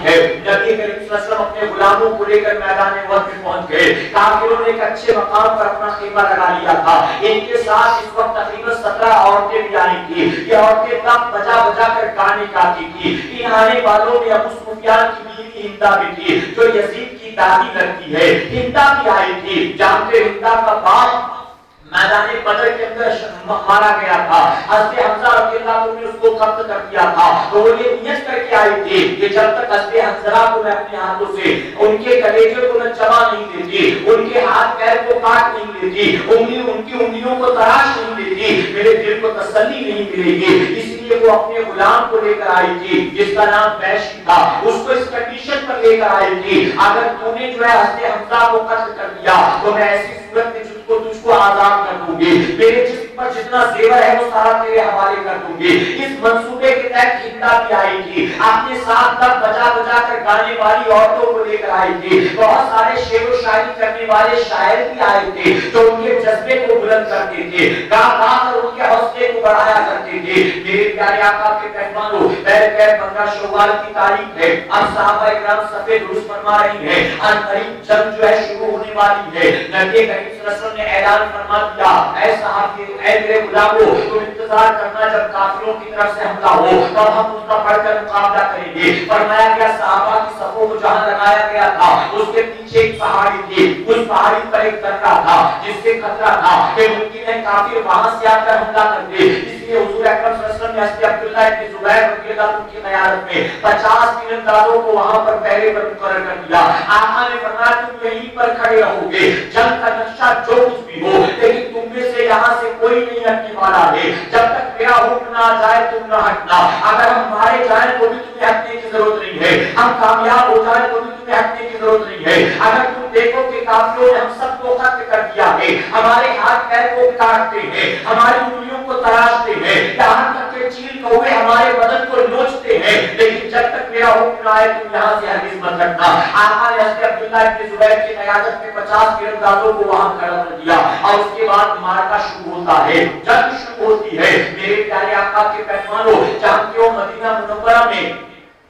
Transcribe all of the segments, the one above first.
है। नबी करीम सल्लल्लाहु अलैहि वसल्लम अपने गुलामों को लेकर मैदान उहद में पहुंच गए। काफिरों ने एक अच्छे मकाम पर अपना खीमा लगा लिया था। इनके साथ इस वक्त तकरीबन 17 औरतें भी आई थी। ये औरतें तब बजा बजा कर गाने गाती थी। इन आने वालों में अबू सुफियान की बीवी हिंदा भी थी, जो यजीद की दादी लगती है। हिंदा भी आई थी। जानते हिंदा का बाप मैदान बदर के अंदर मारा गया था। हज़रत हमजा रज़ियल्लाहु अन्हु ने उसको कत्ल कर दिया था। तो वो ये नियत करके आई थी कि जब तक हज़रत हमजा को मैं अपने हाथों से उनके कलेजे को मैं चबा नहीं देती, उनके हाथ पैर को काट नहीं देती, उनकी उंगलियों को तराश नहीं देती, मेरे दिल को तसल्ली नहीं मिलेगी। इसलिए वो अपने गुलाम को लेकर आई थी, जिसका नाम वैशी था। उसको इस कंडीशन पर लेकर आई थी, अगर तूने जो है हज़रत हमजा को कत्ल कर दिया तो मैं ऐसी सूरत में तुझको आजाद कर दूंगी, मेरे जिस्म पर जितना जेवर है वो सारा तेरे हवाले कर दूंगी। इस मंसूबे के तहत हिंदा भी आई थी। अपने साथ तब बजा बजा कर गाने वाली औरतों को लेकर आई थी। बहुत सारे शेर व शायरी करने वाले शायर भी आए थे, जो उनके जज्बे को बुलंद करते थे, गा गा कर उनके हौसले को बढ़ाया करते थे। मेरे प्यारे आका के पहलवानों, 15 शव्वाल की तारीख है। अब सहाबा इकराम सफेद दुरुस्त फरमा रही हैं, अनकरीब जंग जो है शुरू होने वाली है। नबी करीम सल्लल्लाहु अलैहि वसल्लम ने ऐलान फरमा दिया, ऐ सहाबी, ऐ मेरे गुलामों, तुम इंतजार करना, जब काफिरों की तरफ से हमला हो तब हम उसका बढ़कर मुकाबला करेंगे। फरमाया गया सहाबा की सफों को जहां लगाया गया था उसके पीछे एक पहाड़ी थी। उस पहाड़ी पर एक दर्रा था, जिससे खतरा था कि मुमकिन है काफिर वहां से आकर हमला कर दे। इसलिए हुजूर अकरम सल्लल्लाहु अलैहि वसल्लम ने हज़रत अब्दुल्लाह इब्न जुबैर रज़ियल्लाहु अन्हु की क़यादत में 50 तीरंदाजों को वहां पर पहरे पर मुकर्रर कर दिया। आका ने फरमाया तुम यहीं पर खड़े रहोगे, जंग का नक्शा जो कुछ भी हो, लेकिन तुम में से यहाँ से कोई नहीं हटने वाला है। जब तक मेरा हुक्म ना जाए तुम ना हटना। अगर हम मारे जाए तो भी तुम्हें हटने की जरूरत नहीं है, हम कामयाब हो जाए तो भी तुम्हें हटने की जरूरत नहीं है। अगर तुम देखो कि काफिरों ने हम सबको खत्म कर दिया है, हमारे हाथ पैर को काटते हैं, हमारी उंगलियों को तराशते हैं, यहाँ तक के चील कौवे हमारे बदन को नोचते हैं, लेकिन जब तक मेरा हुक्म आए तुम यहाँ से हरगिज़ मत हटना। आका ने हज़रत अब्दुल्लाह इब्न जुबैर की क़यादत में 50 तीरंदाजों को वहां खड़ा कर दिया और उसके बाद मार्का शुरू होता है, जंग शुरू होती है। मेरे प्यारे आका के पहलवानों, जानते हो मदीना मुनव्वरा में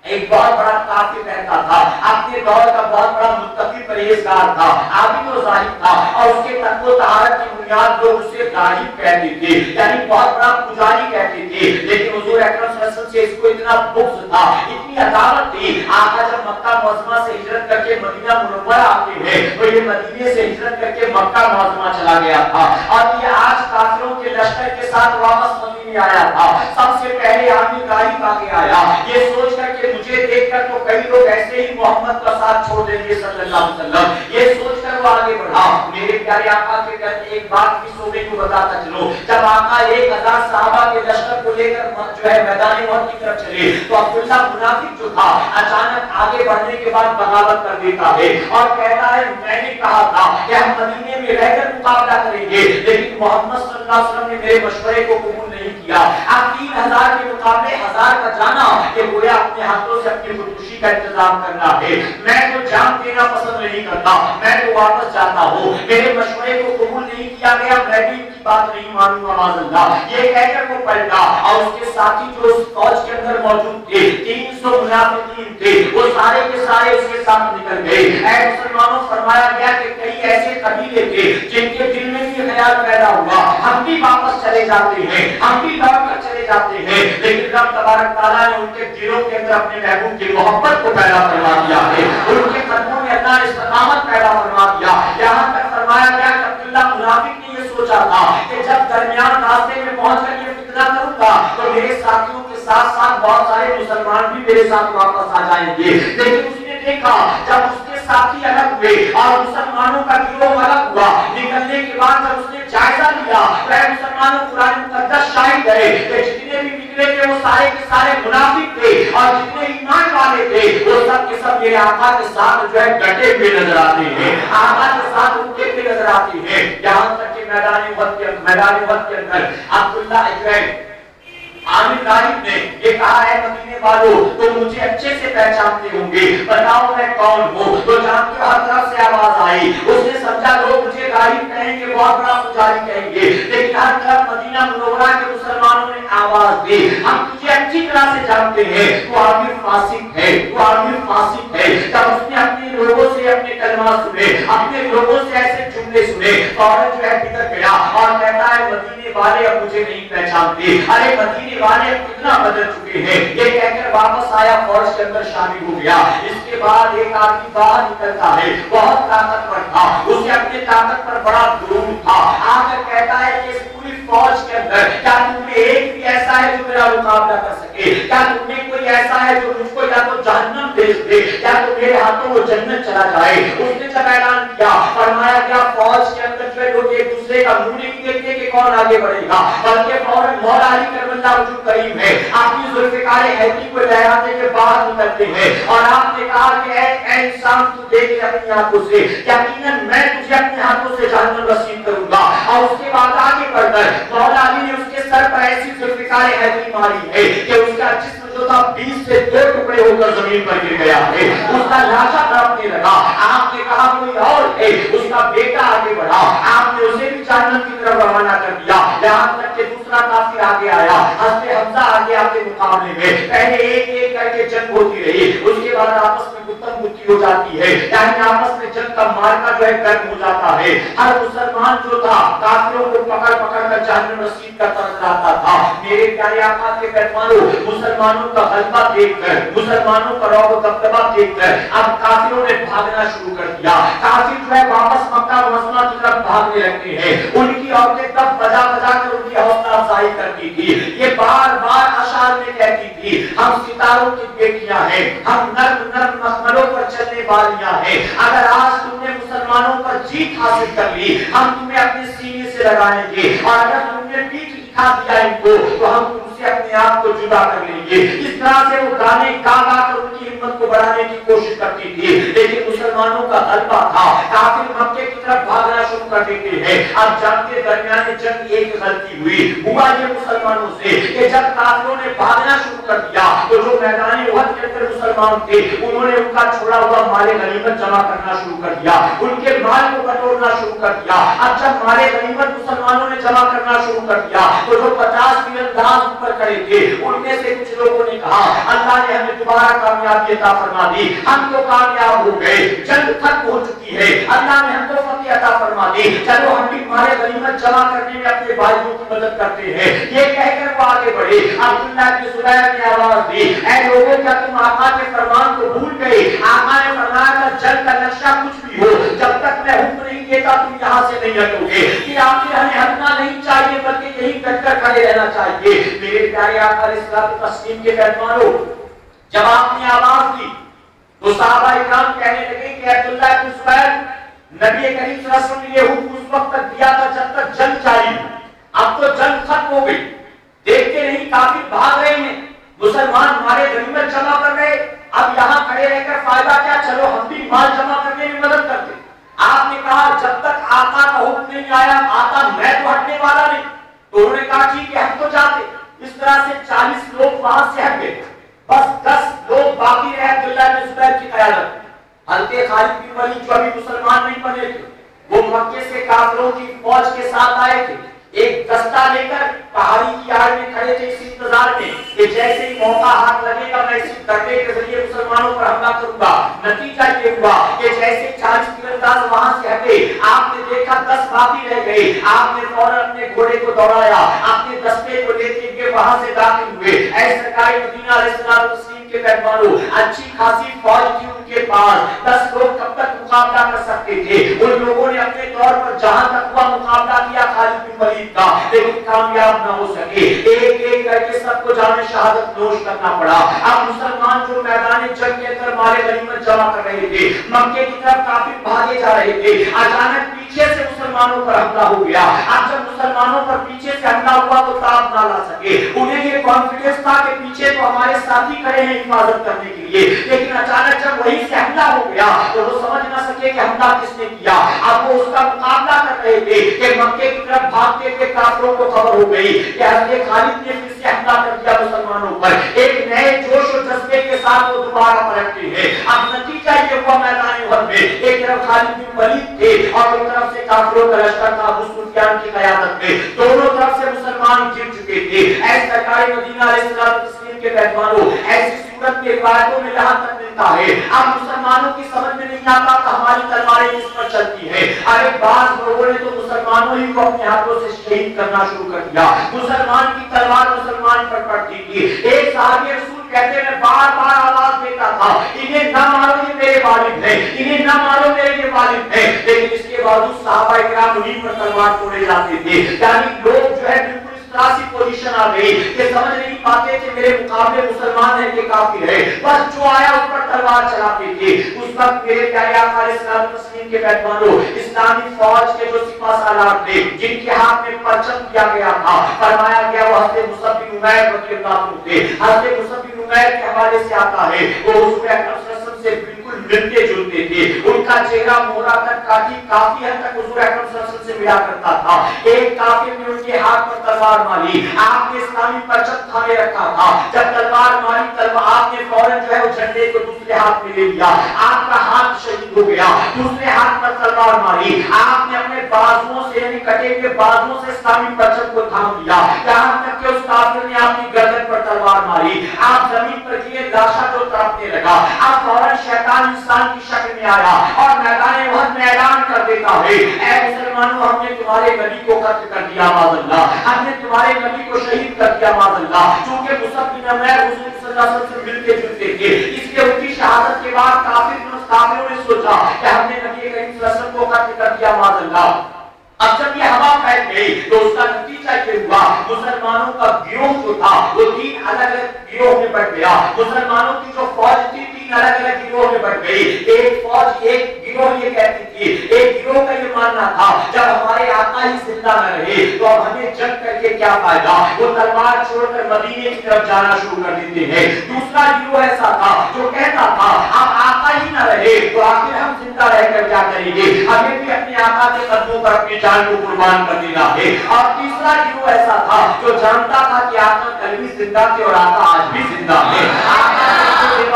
एक बहुत बड़ा काफिर रहता था। अपने दौर का बहुत बड़ा मुत्तकी परहेजगार था, आबिद और ज़ाहिद था, और उसके तक़वा तहारत की बुनियाद लोग उसे दाहिब कहते थे, यानी बहुत बड़ा पुजारी कहते थे। लेकिन हुजूर अकरम सल्लल्लाहु अलैहि वसल्लम से इसको इतना बुग़्ज़ था, इतनी अदावत थी। आका जब मक्का मुअज़्ज़मा से हिजरत करके मदीना मुनव्वरा आते हैं तो ये मदीने से हिजरत करके मक्का मुअज़्ज़मा चला गया था, और ये आज काफिरों के लश्कर के साथ वापस मदीने आया था। सबसे पहले आमिर गालिब आके आया, ये सोच कर के मुझे देखकर तो कई लोग ऐसे ही मोहम्मद का साथ छोड़ देंगे सल्लल्लाहु अलैहि वसल्लम, ये सोचकर वो आगे बढ़ा। मेरे प्यारे आका के कहते एक बात भी सोने को बताता चलो, जब आका 1000 सहाबा के लश्कर को लेकर जो है मैदान उहद की तरफ चले तो अब्दुल्ला मुनाफिक जो था अचानक आगे बढ़ने के बाद बगावत कर देता है और कहता है मैंने कहा था कि हम मदीने में रहकर मुकाबला करेंगे, लेकिन मोहम्मद सल्लल्लाहु अलैहि वसल्लम ने मेरे मशवरे को कबूल नहीं किया। अब 3000 के मुकाबले 1000 का जाना ये गोया अपने हाथों से अपनी खुदकुशी का इंतजाम करना है। मैं तो जान देना पसंद नहीं करता, मैं तो वापस जाता हूँ, मेरे मशवरे को कबूल नहीं किया गया, मैं भी इनकी बात नहीं मानूंगा माज़अल्लाह। ये कहकर वो पलटा और उसके साथी जो उस फौज के अंदर मौजूद थे 300 मुनाफिकीन थे, वो सारे के सारे उसके साथ निकल गए। ऐ मुसलमानों, फरमाया गया कि कई ऐसे कबीले थे जिनके दिल में ये ख्याल पैदा हुआ हम भी वापस चले जाते हैं, हम भी लौट कर चले जाते हैं, लेकिन रब तबारक तआला ने उनके दिलों के अंदर अपने महबूब की मोहब्बत को पैदा करवा दिया है, उनके कदमों में अल्लाह ने इस्तिकामत पैदा करवा दिया। यहाँ तक फरमाया गया कि अब्दुल्ला मुनाफिक ने ये सोचा था कि जब दरमियान रास्ते में पहुंचकर ये फितना करूंगा तो मेरे साथियों के साथ साथ बहुत सारे मुसलमान भी मेरे साथ वापस आ जाएंगे, लेकिन उसने देखा जब उसके साथी अलग हुए और मुसलमानों का गिरोह अलग हुआ, निकलने के बाद जब उसने जायजा लिया तो मुसलमानों कुरान मुक़द्दस शाहिद है कि जितने भी निकले थे वो सारे के सारे मुनाफिक थे और जितने ईमान वाले थे वो सब के सब मेरे आका के साथ जो है डटे हुए नजर आते हैं, आका के साथ उठे हुए नजर आते हैं। यहाँ तक कि मैदान उहद के अंदर अब्दुल्ला आमिर गालिब ने ये कहा है मदीने वालों तो मुझे अच्छे से पहचानते होंगे, बताओ मैं कौन हूँ। तो जानते हो हर तरफ से आवाज आई, उसने समझा लोग मुझे गालिब कहेंगे, बहुत बड़ा पुजारी कहेंगे, लेकिन हर तरफ मदीना मुनव्वरा के मुसलमानों ने आवाज दी हम तुझे अच्छी तरह से जानते हैं, तू आमिर फासिक है, तू आमिर सुने, अपने लोगों से ऐसे जुमले सुने, फौरन जो है भीतर गया और कहता है मदीने वाले अब मुझे नहीं पहचानते, अरे मदीने वाले अब कितना बदल चुके हैं। ये कहकर वापस आया, फौज के अंदर शामिल हो गया। इसके बाद एक आदमी बाहर निकलता है, बहुत ताकतवर था, उसे अपने ताकत पर बड़ा गुरूर था। आकर कहता है कि इस पूरी फौज के अंदर क्या तुम में एक भी ऐसा है जो मेरा मुकाबला कर सके? क्या तुम में कोई ऐसा है जो मुझको या तो जहन्नम भेज दे या तो मेरे हाथों वो जन्नत चला जाए? उसने जब ऐलान किया, फरमाया गया फौज के अंदर जो लोग एक दूसरे का मुंह नहीं देखते कि कौन आगे बढ़ेगा, बल्कि फौरन मौला अली करबला वजू करीम है, आपकी जुल्फ़िकार हैती को लहराते हुए बाहर निकलते हैं और आपने कहा कि ऐ इंसान तू देख अपनी आंखों से, यकीनन मैं तुझे अपने हाथों से जहन्नम नसीब करूंगा। और उसके बाद आगे बढ़कर मौला अली ने उसके सर पर ऐसी जुल्फ़िकार हैती मारी है कि उसका जिस्म जो था 20 से 2 टुकड़े होकर जमीन पर गिर गया है। उसका लाशा तड़पने लगा। आपने कहा कोई और है, उसका बेटा आगे बढ़ा, आपने उसे भी जहन्नम की तरफ रवाना कर दिया। यहाँ तक कि दूसरा काफिर आगे आया, हज़रत हमजा आगे आपके मुकाबले में, पहले एक एक करके जंग होती रही, उसके बाद आपस में गुत्तम गुत्ती हो जाती है, यानी आपस में जंग का मार्का जो है गर्म हो जाता है। हर मुसलमान जो था काफिरों को पकड़ पकड़ कर जहन्नम नसीब का तरस लाता था। मेरे प्यारे आका के पैगंबरों, मुसलमानों का गलबा देखकर, मुसलमानों का रौब दबदबा देखकर अब काफिरों ने भागना शुरू कर दिया। काफिर जो है वापस मक्का मुअज़्ज़मा की तरफ भागने लगते हैं। उनकी औरतें तब बजा बजा कर उनकी हौसला अफजाई करती थी। ये बार बार अशार में कहती थी, हम सितारों की बेटियां हैं, हम नर्म नर्म मखमलों पर चलने वालियां हैं, अगर आज तुमने मुसलमानों पर जीत हासिल कर ली, हम तुम्हें अपने सीने से लगाएंगे, और अगर तुमने पीठ दिखा दिया इनको तो हम तुमसे अपने आप को जुदा कर लेंगे। इस तरह से वो गाने गा गा कर उनकी हिम्मत को बढ़ाने की कोशिश करती थी, लेकिन मुसलमानों का गलबा था। काफिर मक्के की तरफ भागना शुरू कर देते हैं। अब जंग के दरमियान जंग एक गलती हुआ ये मुसलमानों से कि जब काफिरों ने भागना शुरू कर दिया तो जो मैदानी उहद के अंदर मुसलमान थे उन्होंने उनका छोड़ा हुआ माले गनीमत जमा करना शुरू कर दिया, उनके माल को बटोरना शुरू कर दिया। अब जब माले गनीमत मुसलमानों ने जमा करना शुरू कर दिया तो जो 50 तीरंदाज ऊपर खड़े थे उनमें से कुछ लोगों ने कहा अल्लाह ने हमें दोबारा कामयाबी अता फरमा दी, हम तो कामयाब हो गए, जंग खत्म हो चुकी है, अल्लाह ने हमको फतह अता फरमा दी, चलो हम भी माले गनीमत जमा करने में अपने भाइयों की मदद करते हैं। ये कहकर वो आगे बढ़े। अब्दुल्लाह इब्न ज़ुबैर ने आवाज दी, ऐ लोगों क्या तुम आका के फरमान को भूल गए? आका ने फरमाया था जंग का नक्शा कुछ भी हो, जब तक मैं हुक्म नहीं देता तुम यहाँ से नहीं हटोगे। कि आपने हमें हटना नहीं चाहिए बल्कि यहीं डटकर खड़े रहना चाहिए। मेरे प्यारे आका अलैहिस्सलातु तस्लीम के पैगंबरों, जब आपने आवाज दी तो सहाबा इकराम कहने लगे कि अब्दुल्लाह इब्न ज़ुबैर, नबी करीम सल्लल्लाहु अलैहि वसल्लम ने ये हुक्म उस वक्त तक दिया था जब तक जंग जारी हो, अब तो जंग खत्म हो गई, देखते नहीं काफिर भाग रहे हैं, मुसलमान मारे गनीमत जमा कर रहे, अब यहाँ खड़े रहकर फायदा क्या, चलो हम भी माल जमा करने में मदद करते। आपने कहा जब तक आका का हुक्म नहीं आया, आका मैं तो हटने वाला नहीं, तो उन्होंने कहा ठीक है हम तो जाते। इस तरह से 40 लोग वहां से हट गए, बस 10 लोग बाकी रहे अब्दुल्लाह इब्न ज़ुबैर की क़यादत। हज़रत खालिद बिन वलीद जो अभी मुसलमान नहीं बने थे, वो मक्के से काफिरों की फौज के साथ आए थे, एक दस्ता लेकर पहाड़ी की आड़ में खड़े थे इस इंतजार में कि जैसे ही मौका हाथ लगेगा मैं इसी डंडे के जरिए मुसलमानों पर हमला करूंगा। नतीजा ये हुआ कि जैसे 40 तीरंदाज वहां से हटे, आपने देखा 10 बाकी रह गए, आपने फौरन अपने घोड़े को दौड़ाया, अपने दस्ते को लेते हुए वहां से दाखिल हुए। ऐ सरकार मदीना अलैहिस्सलातु तस्लीम के पैगंबरों, अच्छी खासी फौज थी उनके पास, 10 लोग कब तक मुकाबला कर सकते थे? उन लोगों ने अपने तौर पर जहां तक हुआ मुकाबला किया खालिद बिन वलीद का, लेकिन कामयाब न हो सके। एक एक करके सबको जाने शहादत नोश करना पड़ा। अब मुसलमान जो मैदान जंग के अंदर माले गनीमत जमा कर रहे थे, मक्के की तरफ काफिर भागे जा रहे थे, अचानक पीछे से मुसलमानों पर हमला हो गया। अब जब मुसलमानों पर पीछे से हमला हुआ तो ताब ना ला सके, उन्हें ये कॉन्फिडेंस था कि पीछे तो हमारे साथी खड़े हैं हिफाजत करने के लिए, लेकिन अचानक जब वहीं से हमला हो गया तो वो समझ ना सके कि हमला किसने किया। अब वो उसका मुकाबला कर रहे थे कि मक्के की तरफ भागते हुए काफिरों को खबर हो गई कि हज़रत खालिद ने फिर से हमला कर दिया मुसलमानों पर। एक नए जोश और जज्बे के साथ वो दोबारा पलटते हैं। अब नतीजा ये हुआ मैदान उहद में एक तरफ खालिद बिन वलीद थे और एक तरफ से काफिरों का लश्कर था अबू सुफियान की क़यादत में, दोनों तरफ से मुसलमान गिर चुके थे। ऐ सरकार मदीना अलैहिस्सलातु तस्लीम के पैगंबरों, ऐसी सूरत की रिवायतों में यहाँ तक मिलता है। अब मुसलमानों की समझ में नहीं आता कि हमारी तलवारें इस पर चलती है। अरे बाज लोगों ने तो मुसलमानों ही को अपने हाथों से शहीद करना शुरू कर दिया। मुसलमान की तलवार मुसलमान पर पड़ती थी। एक सहाबी रसूल कहते हैं बार बार आवाज देता था, इन्हें ना मारो ये मेरे वालिद हैं, इन्हें ना मारो मेरे ये वालिद हैं। लेकिन इसके बावजूद सहाबा इकराम उन्हीं पर तलवार तोड़े जाते थे। यानी लोग जो है बिल्कुल ऐसी पोजीशन आ गई कि समझ नहीं पाते कि मेरे मुकाबले मुसलमान है कि काफिर है, बस जो आया उस पर तलवार चलाते थे। उस वक्त मेरे प्यारे आका अलैहिस्सलाम तस्लीम के मेहमानों, इस्लामी फौज के जो सिपा सालार थे जिनके हाथ में परचम दिया गया था, फरमाया गया वो हज़रत मुसअब बिन उमैर रज़ियल्लाहु अन्हु थे। हज़रत मुसअब बिन उमैर के हवाले से आता है वो हुज़ूर अकरम सल्लल्लाहु अलैहि वसल्लम से बिल्कुल मिलते जुलते थे। उनका चेहरा मोहरा तक काफी हद तक हुज़ूर अकरम सल्लल्लाहु अलैहि वसल्लम से मिला करता था। एक काफिर ने उनके हाथ पर तलवार मारी, आपने इस्लामी परचम थामे रखा था। जब तलवार मारी, तलवार आपने फौरन जो है वो झंडे को दूसरे हाथ में ले लिया, आपका हाथ शहीद हो गया। दूसरे हाथ पर तलवार मारी, आपने अपने बाजुओं से यानी कटे हुए बाजुओं से इस्लामी परचम को थाम लिया। यहाँ तक कि उस काफिर ने आपकी गर्दन पर तलवार मारी, आप जमीन पर गिरे, लाशा को तड़पने लगा। अब फौरन शैतान इंसान की शक्ल में आया और मैदान वहद में ऐलान कर देता है, ऐ मुसलमानों, हमने तुम्हारे नबी को कत्ल कर दिया माज़अल्लाह, हमने तुम्हारे नबी को शहीद कर दिया माज़अल्लाह। चूंकि मुसअब बिन उमैर हुज़ूर सल्लल्लाहु अलैहि वसल्लम से मिलते जुलते थे, इसलिए उनकी शहादत के बाद काफिरों ने सोचा कि हमने नबी करीम सल्लल्लाहु अलैहि वसल्लम को कत्ल कर दिया माज़अल्लाह। अब जब ये हवा फैल गई तो उसका नतीजा ये हुआ, मुसलमानों का गिरोह जो था वो 3 अलग-अलग गिरोह में बढ़ गया। मुसलमानों की जो फौज थी 3 अलग-अलग गिरोह में बढ़ गई। एक फौज, एक गिरोह ये कहती थी, एक गिरोह का ये मानना था जब हमारे आका ही जिंदा न रहे तो अब हमें जंग करके क्या फायदा, वो तलवार छोड़कर मदीने की तरफ जाना शुरू कर देते हैं। दूसरा गिरोह ऐसा था जो कहता था अब आका ही न रहे तो आखिर हम जिंदा रहकर क्या करेंगे, हमें भी अपने आका के कदमों पर अपनी जान को कुर्बान कर देना है। और तीसरा गिरोह ऐसा था जो जानता था कि आका कल भी जिंदा थे और आका आज भी जिंदा है। आका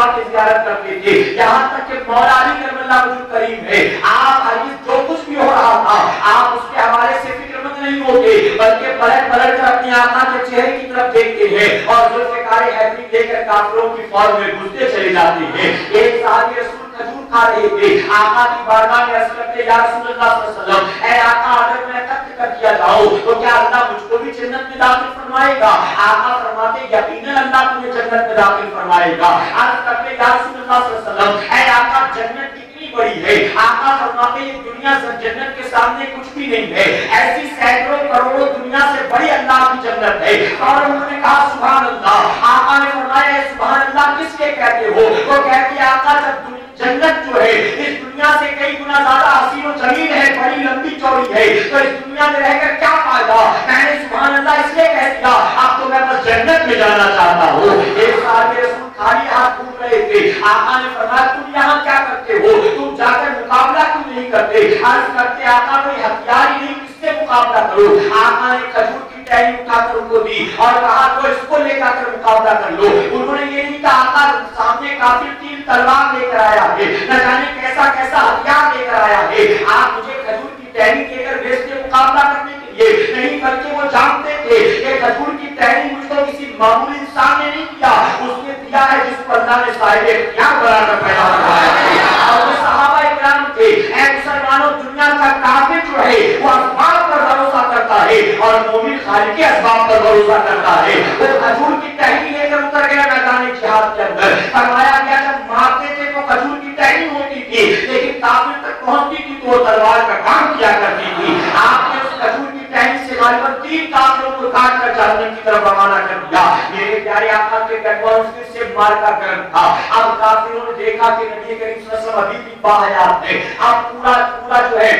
की ज़ियारत करते थे, यहाँ तक कि मौला अली करबला वजूद करीम है, आप हरगिज़ जो कुछ भी हो रहा था आप उसके हवाले से फिक्रमंद नहीं होते, बल्कि पलट कर अपने आका के चेहरे की तरफ देखते हैं और जुल्फ़िकार हैदरी लेकर काफिरों की फौज में घुसते चले जाते हैं। एक सहाबी रसूल खजूर खा रहे थे, आका की बारगाह में अर्ज़ करते, या रसूलल्लाह सल्लल्लाहु अलैहि वसल्लम, ऐ आका, अगर मैं कत्ल कर दिया जाऊं तो क्या अल्लाह मुझको भी जन्नत में दाखिल फरमाएगा? आका फरमाते, यकीनन अल्लाह तुम्हें जन्नत में दाखिल फरमाएगा। अर्ज़ करते, या रसूलल्लाह सल्लल्लाहु अलैहि वसल्लम, ऐ आका, जन्नत कितनी बड़ी है? आका फरमाते, ये दुनिया सब जन्नत के सामने कुछ भी नहीं है, ऐसी सैकड़ों करोड़ों दुनिया से बड़ी अल्लाह की जन्नत है। और उन्होंने कहा सुभान अल्लाह। आका ने फरमाया, सुभान अल्लाह किसके कहते हो? तो कहते, आका, जब जन्नत जो है इस दुनिया से कई गुना ज्यादा हसीन और जमीन है, बड़ी लंबी चौड़ी है, तो इस दुनिया में रहकर क्या फायदा? मैंने सुभान अल्लाह इसलिए कह दिया, अब तो मैं बस जन्नत में जाना चाहता हूँ। एक साहब रसूल खाली हाथ घूम रहे थे, आका ने फरमाया, तुम यहाँ क्या करते हो? तुम जाकर मुकाबला क्यों नहीं करते? अर्ज करते, आका, कोई हथियार ही नहीं, किससे मुकाबला करो? आका ने खजूर की टहनी उठाकर उनको दी और कहा, तो इसको लेकर मुकाबला कर लो। उन्होंने ये नहीं कहा, आका सामने काफिर 3 तलवार लेकर आया है, न जाने कैसा कैसा हथियार लेकर आया है, आप मुझे खजूर की टहनी देकर भेजते मुकाबला करने के लिए नहीं, बल्कि वो जानते थे कि खजूर की टहनी मुझको किसी मामूली इंसान ने नहीं दिया, उसने दिया है जिसको अल्लाह ने साहिब इख्तियार बनाकर पैदा करवाया है। और वो सहाबा इकराम थे। ऐ मुसलमानों, दुनिया का काफिर जो है वो असबाब पर भरोसा करता है और मोमिन खालिक के असबाब पर भरोसा करता है। वो खजूर की टहनी लेकर उतर गया मैदान जिहाद के अंदर। फरमाया गया, जब मारते थे तो खजूर की टहनी होती थी, लेकिन काफिर तक पहुंचती थी तो वो तलवार का काम किया करती थी। आपने उस खजूर की टहनी से गालिबन 3 काफिरों को काट कर जहन्नम की तरफ रवाना कर दिया। मेरे प्यारे आका के गठबंधन फिर से मार का गर्म था। अब काफिरों ने देखा कि नबी करीम सल्लल्लाहु अलैहि वसल्लम अभी भी बाहयात है। अब पूरा जो है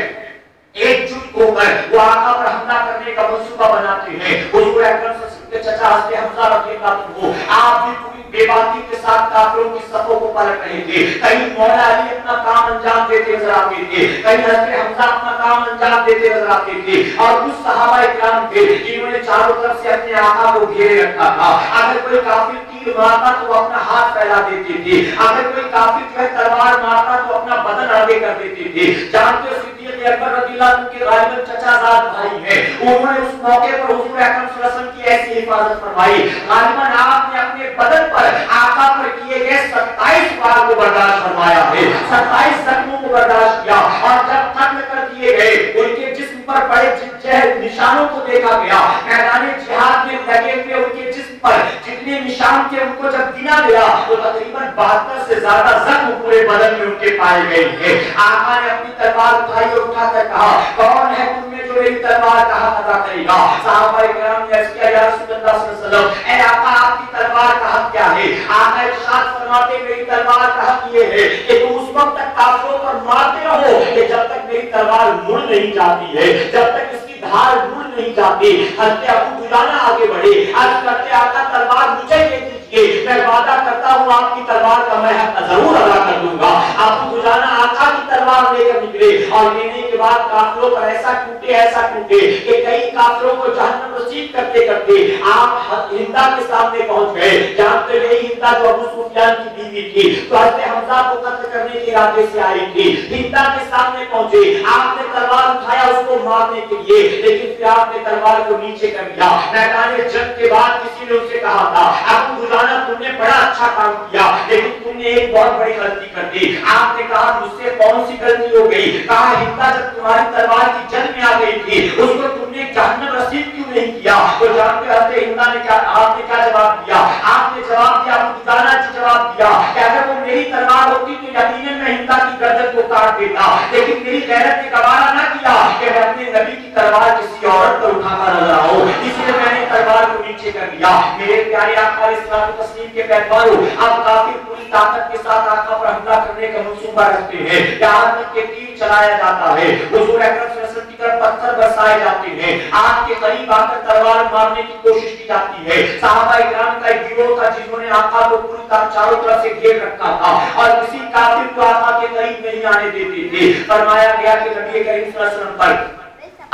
एकजुट होकर वो आका पर हमला करने का मंसूबा बनाते हैं। हुजूर अकरम सल्लल्लाहु अलैहि वसल्लम के चचा हज़रत हमजा रज़ियल्लाहु अन्हु आप भी पूरी बेबाकी के साथ काफिरों की सफों को पलट रहे थे। कहीं मौला अली अपना काम अंजाम देते नजर आते थे, कहीं हज़रत हमजा अपना काम अंजाम देते नजर आते थे। और कुछ सहाबा इकराम थे जिन्होंने चारों तरफ से अपने आका को घेरे रखा था। अगर कोई काफिर तीर मारता तो अपना हाथ फैला देते थे, अगर कोई काफिर जो है तलवार मारता तो अपना बदन आगे कर देते थे। जानते हो सिद्दीक़ अकबर रज़ियल्लाहु अन्हु के गालिबन चचाजाद भाई हैं, उन्होंने उस मौके पर हुजूर अकरम सल्लल्लाहु अलैहि वसल्लम की ऐसी हिफाजत फरमाई। गालिबन आपने अपने बदन पर आका पर किए गए 27 वार को बर्दाश्त फरमाया है, 27 जख्मों को बर्दाश्त किया, और जब खत्म कर दिए गए उनके जिस्म पर बड़े निशानों को देखा गया। मैदान जिहाद में लगे हुए उनके जिस्म पर जितने निशान थे उनको जब गिना गया तो तकरीबन 72 से ज्यादा जख्म पूरे बदन में उनके पाए गए थे। आका ने अपनी तलवार उठाई और उठाकर कहा, कौन है तुमने जो मेरी तलवार का हक अदा करेगा? सहाबाए किराम ने अर्ज़ किया, या रसूलल्लाह सल्लल्लाहु अलैहि वसल्लम, ऐ आका आपकी तलवार का हक क्या है? आका इरशाद फरमाते, मेरी तलवार का हक ये है कि तुम उस वक्त तक काफिरों पर मारते रहो कि जब तक मेरी तलवार मुड़ नहीं जाती है, जब तक इसकी धार मुड़ नहीं जाती। हज़रत अबू दुजाना आगे बढ़े, अर्ज़ करते, आका तलवार मुझे दे दीजिए, मैं वादा करता हूँ आपकी तलवार का मैं हक जरूर अदा कर दूंगा। अबू दुजाना आका की तलवार लेकर निकले और लेने के बाद काफिरों पर ऐसा टूटे कि कई काफिरों को जहन्नम नसीब करते करते आप हिंदा के सामने पहुंच गए। जानते रहे हिंदा जो अबू सुफियान की बीवी थी, तो हज़रत हमजा को कत्ल करने के इरादे से आई थी। हिंदा के सामने पहुंचे, आपने तलवार उठाया उसको मारने के लिए, लेकिन फिर आपने तलवार को नीचे कर दिया। मैदान जंग के बाद किसी ने उनसे कहा था, अबू दुजाना तुमने बड़ा अच्छा काम किया, लेकिन तुमने एक बहुत बड़ी गलती कर दी। आपने कहा मुझसे कौन सी गलती हो गई? कहा हिंदा जब तुम्हारी तलवार की जंग में आ गई थी उसको तुमने जहन्नम नसीब क्यों नहीं किया? तो जानते हज़रत हिंदा ने क्या, आपने क्या जवाब दिया? आपने जवाब दिया, अबू दुजाना जी जवाब दिया कि अगर वो मेरी तलवार होती तो यकीनन मैं हिंदा की गर्दन को काट देता, लेकिन मेरी गैरत ने गवारा ना किया कि मैं अपने नबी की तलवार किसी औरत पर उठाकर नजर आऊं, इसलिए मैंने तलवार को नीचे कर दिया। मेरे प्यारे आका इस्लाम तस्लीम के पैगंबरों, अब काफिर पूरी ताकत के साथ आका पर हमला करने का मंसूबा रखते हैं, यहाँ तक के तीर चलाया जाता है, हुजूर अकरम सल्लल्लाहु अलैहि वसल्लम की तरफ पत्थर बरसाए जाते हैं, आग के करीब आकर तलवार मारने की कोशिश की जाती है। सहाबाए किराम का एक गिरोह था जिन्होंने आका को पूरी तरह चारों तरफ से घेर रखा था और किसी काफिर को आका के करीब नहीं आने देते थे। फरमाया गया कि नबी करीम सल्लल्लाहु अलैहि वसल्लम पर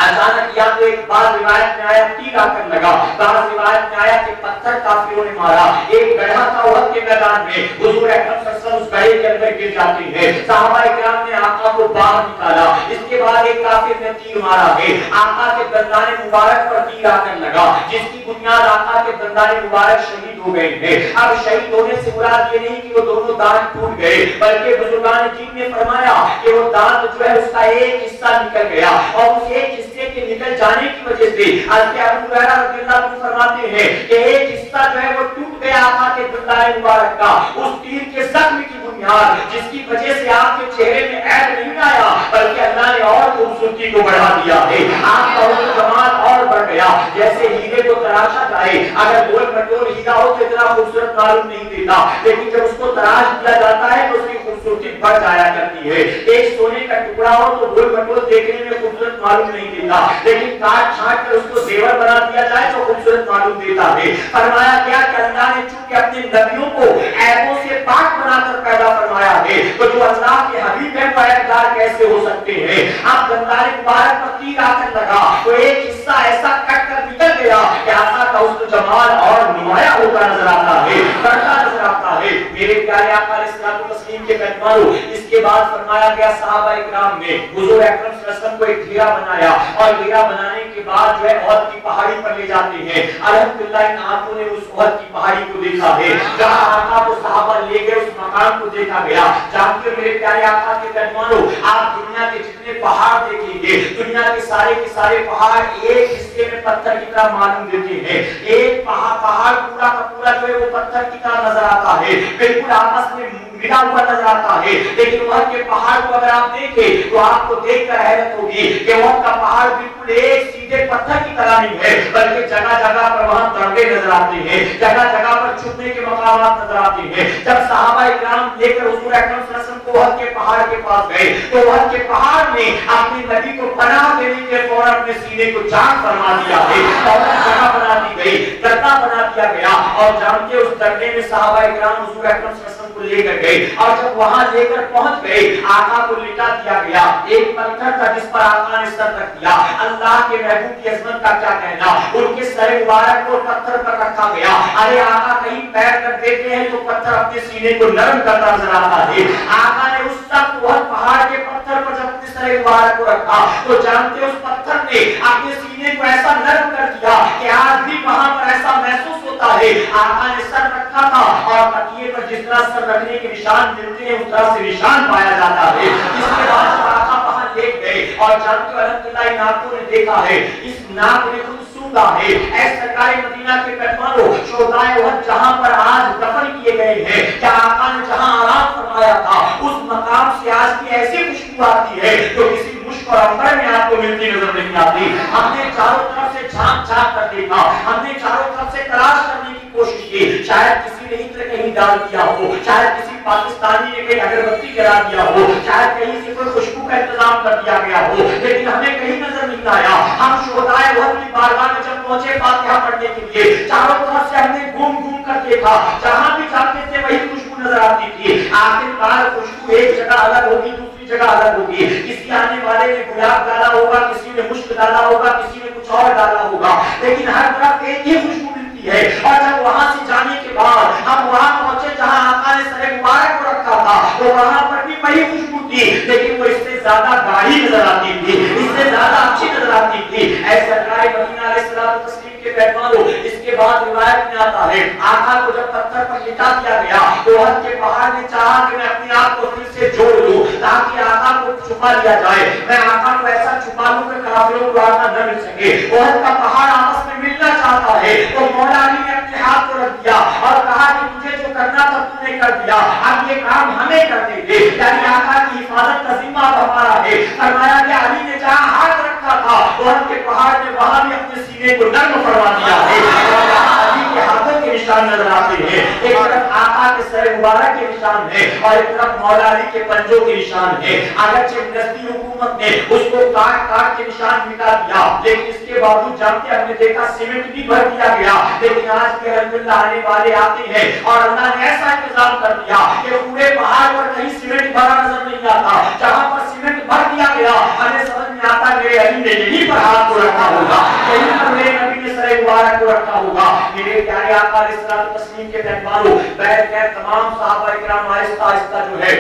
अचानक या तो एक बार रिवायत में आया तीर आकर लगा, बार रिवायत में आया कि पत्थर काफिरों ने मारा। एक गड्ढा था उहद के मैदान में, हुजूर अकरम सल्लल्लाहु अलैहि वसल्लम उस गड्ढे के अंदर गिर जाते हैं। सहाबाए किराम ने आका को बाहर निकाला, इसके बाद एक काफिर ने तीर मारा है, आका के दंदाने मुबारक पर तीर आकर लगा, जिसकी बुनियाद आका के दंदाने मुबारक शहीद हो गए हैं। अब शहीद होने से मुराद ये नहीं कि वो दोनों दांत टूट गए, बल्कि बुजुर्गान दीन ने फरमाया कि वो दांत जो है उसका एक हिस्सा निकल गया और उस एक हिस्से के निकल जाने की वजह से हज़रत अबू हुरैरा रज़ियल्लाहु अन्हु फरमाते हैं कि एक हिस्सा जो है वो टूट गया आका के दंदाने मुबारक का, उस तीर के जख्म की बुनियाद, जिसकी वजह से आपके चेहरे में ऐब नहीं आया बल्कि अल्लाह ने और खूबसूरती को बढ़ा दिया है, आपका हुस्न जमाल और बढ़ गया। जैसे हीरे को तराशा जाए, अगर गोल मटोल हीरा हो तो इतना खूबसूरत मालूम नहीं देता, लेकिन जब उसको तराश दिया जाता है तो उसकी खूबसूरती बढ़ जाया करती है। एक सोने का टुकड़ा हो तो गोल मटोल देखने में खूबसूरत मालूम नहीं देता, लेकिन काट छाट कर उसको जेवर बना दिया जाए तो खूबसूरत मालूम देता है। फरमाया क्या कि अल्लाह ने चूंकि अपने नबियों को ऐबों से पाक बनाकर पैदा फरमाया है, तो जो अल्लाह के हबीब है वो ऐबदार कैसे हो सकते हैं? आप दंदाने मुबारक पर तीर आकर लगा तो एक हिस्सा ऐसा कट कर निकल गया कि आका का उसको जमाल और नुमाया होता नजर आता है, बढ़ता नजर आता है। मेरे प्यारे आका इस्लाम तस्लीम के पैगंबरों, इसके बाद फरमाया गया सहाबाए किराम ने हुजूर अकरम सल्लल्लाहु अलैहि वसल्लम को एक घेरा बनाया और घेरा बनाने के बाद जो है उहद की पहाड़ी पर ले जाते हैं। अल्हम्दुलिल्लाह इन आंखों ने उस उहद की पहाड़ी को देखा है, जहां आका को सहाबा ले गए उस मकाम को देखा गया। जानते हो मेरे प्यारे आका के पैगंबरों, आप दुनिया के जितने पहाड़ देखेंगे, दुनिया के सारे पहाड़ एक हिस्से में पत्थर की तरह मालूम देते हैं। एक पहाड़ पूरा का पूरा जो है वो पत्थर की तरह नजर आता है, बिल्कुल आपस में मिला हुआ नजर आता है। लेकिन वहां के पहाड़ को अगर आप देखें तो आपको देखकर हैरत होगी कि वहां का पहाड़ बिल्कुल एक सीधे पत्थर की तरह नहीं है, बल्कि जगह जगह पर वहां दर्रे नजर आते हैं, जगह जगह पर छुपने के मकामात नजर आते हैं। जब सहाबाए किराम लेकर हुजूर अकरम सल्लल्लाहु अलैहि वसल्लम को उहद के पहाड़ के पास गए तो उहद के पहाड़ ने अपने नबी को पनाह देने के फौरन अपने सीने को जान फरमा दिया है और जगह बना दी गई, दर्रा बना दिया गया। और जानते उस दर्रे में सहाबाए किराम हुजूर अकरम सल्लल्लाहु अलैहि वसल्लम को लेकर गए और जब वहां लेकर पहुंच गए आका को लिटा दिया गया। एक पत्थर था जिस पर आका ने सर रख दिया। अल्लाह के महबूब की अजमत का क्या कहना, उनके सर मुबारक को पत्थर पर रखा गया। अरे आका कहीं पैर कर देते हैं तो पत्थर अपने सीने को नरम करता नजर आता है। आका ने उस सब पहाड़ के पत्थर पर जब अपने सर मुबारक को रखा तो जानते उस पत्थर ने अपने सीने को ऐसा नरम कर दिया कि आज भी वहां पर ऐसा महसूस होता है आका ने सर रखा था और तकिए पर जिस तरह सर रखने के निशान मिलते हैं उस तरह से निशान पाया जाता है। इसके बाद जब आका वहां लेट गए और जानते अल्हम्दुलिल्लाह नाकों ने देखा है, इस नाक ने खुद सूंघा है। ऐ सरकारे मदीना के मेहमानों, शोहदाए उहद जहां पर आज दफन किए गए हैं, क्या आका ने जहां आराम फरमाया था उस मकाम से आज की ऐसी खुशबू आती है जो किसी मुश्क और अंबर में आपको मिलती नजर नहीं आती। हमने चारों तरफ से झांक झांक कर देखा, हमने चारों तरफ से तलाश करने की कोशिश की, शायद किसी ने इत्र कहीं डाल दिया हो, शायद किसी पाकिस्तानी ने कहीं अगरबत्ती जला दिया हो, शायद कहीं से कोई खुशबू का इंतजाम कर दिया गया हो, लेकिन हमें कहीं नजर नहीं आया। हम शोहदाए उहद की बारगाह में जब पहुंचे फातिहा पढ़ने के लिए, चारों तरफ से हमने घूम घूम कर देखा, जहां भी जाते थे वही खुशबू नजर आती थी। आखिरकार खुशबू एक जगह अलग होगी, दूसरी जगह अलग होगी। किसी आने वाले ने गुलाब डाला होगा, किसी ने मुश्क डाला होगा, किसी ने कुछ और डाला होगा, लेकिन हर तरफ एक ही खुशबू मिलती है। और जब वहां से जाने के बाद हम वहां पहुंचे जहां आका ने सर मुबारक को रखा था, तो वहां पर भी वही खुशबू थी, लेकिन वो इससे ज्यादा गाढ़ी नजर आती थी, इससे ज्यादा अच्छी नजर आती थी। ऐसे सरकारे मदीना अलैहिस्सलाम तस्लीम के पैगंबरों, इसके बाद रिवायत में आता है आका को जब पत्थर पर लिटा दिया गया तो उहद के पहाड़ ने चाहा कि मैं अपने आप को फिर से जोड़ लूं ताकि आका को छुपा लिया जाए, मैं आका को ऐसा छुपा लूं कि काफिरों को आका न मिल सके। उहद का पहाड़ आपस में मिलना चाहता है तो मौला अली ने अपने हाथ को रख दिया और कहा कि तुझे जो करना था तूने कर दिया, अब ये काम हमें करने दे, यानी आका की हिफाजत का जिम्मा अब हमारा है। फरमाया कि अली ने जहां हाथ रखा था उहद के पहाड़ ने वहां भी अपने सीने को नर्म फरमा दिया है। अली के हाथों के निशान नजर आते हैं, एक तरफ आका के सर मुबारक के निशान है और एक तरफ मौला अली के पंजों के निशान है। अगरचे गजनी हुकूमत ने उसको काट काट के निशान मिटा दिया, लेकिन इसके बावजूद जानते हमने देखा सीमेंट भी भर दिया गया, लेकिन आज भी अल्हम्दुलिल्लाह आने वाले आते हैं और अल्लाह ने ऐसा इंतजाम कर दिया कि पूरे पहाड़ पर कहीं सीमेंट भरा नजर नहीं आता। जहां पर सीमेंट भर दिया गया हमें समझ में आता मेरे अली ने यहीं पर हाथ को रखा होगा, यहीं पर मेरे नबी ने सर मुबारक को रखा होगा। मेरे प्यारे आका अलैहिस्सलाम तस्लीम के मेहमानों, बैठ गए तमाम सहाबा इकराम आहिस्ता आहिस्ता जो है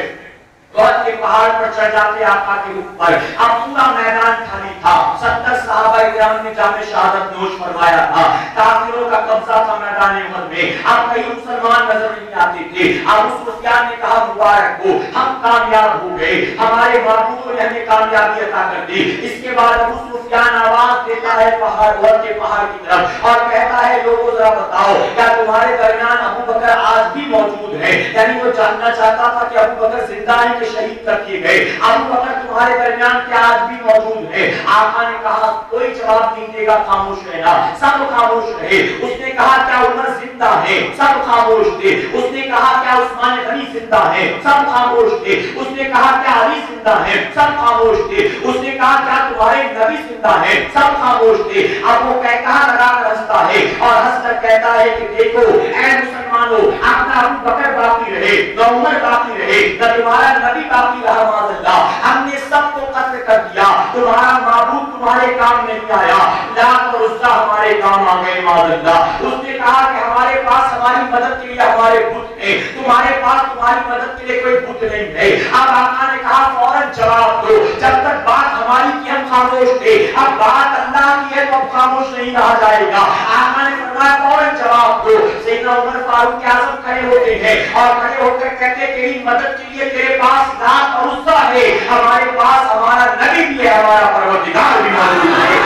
उहद के पहाड़ पर चढ़ जाते आका के ऊपर। अब पूरा मैदान खाली था, 70 सहाबा इकराम ने जामे शहादत नोश फरमाया था, काफिरों का कब्जा था मैदान उहद में, अब कहीं मुसलमान नजर नहीं आते थे। अबू सुफियान ने कहा मुबारक हो, हम कामयाब हो गए, हमारे माबूद ने हमें कामयाबी अता कर दी। इसके बाद अबू सुफियान आवाज देता है पहाड़ उहद के पहाड़ की तरफ और कहता है लोगों जरा बताओ क्या तुम्हारे दरमियान अबू बकर आज भी मौजूद है, यानी वो जानना चाहता था कि अबू बकर जिंदा है कि शहीद कर दिए गए, अबू बकर तुम्हारे दरमियान क्या आज भी मौजूद है। आका ने कहा कोई जवाब नहीं देगा, खामोश रहना, सब खामोश रहे। उसने कहा क्या उमर जिंदा है, सब खामोश थे। उसने कहा क्या उस्मान गनी जिंदा है, सब खामोश थे। उसने कहा क्या अली जिंदा है, सब खामोश थे। उसने कहा क्या तुम्हारे नबी जिंदा है, सब खामोश थे। अब वो कहा लगाकर हंसता है और हंसकर कहता है कि देखो ऐ मुसलमानों, अपना अबू बकर बाकी रहे, न उमर बाकी रहे, न तुम्हारा नबी बाकी रहा, माज़अल्लाह हमने सबको कत्ल कर दिया, तुम्हारा माबूद तुम्हारे काम नहीं आया, लात और उज़्ज़ा हमारे काम आ गए, माज़अल्लाह। उसने कहा कि हमारे पास हमारी मदद के लिए हमारे बुत हैं, तुम्हारे पास तुम्हारी मदद के लिए कोई बुत नहीं है। अब आका ने कहा फौरन जवाब दो, जब तक बात हमारी की हम खामोश थे, अब बात अल्लाह की है तो अब खामोश नहीं रहा जाएगा। आका ने फरमाया फौरन जवाब दो। सैयदना उमर फारूक आज़म खड़े होते हैं और खड़े होकर कहते हैं तेरी मदद के लिए तेरे पास लात और उज़्ज़ा है, हमारे पास हमारा नबी भी है, हमारा परवरदिगार भी मौजूद है।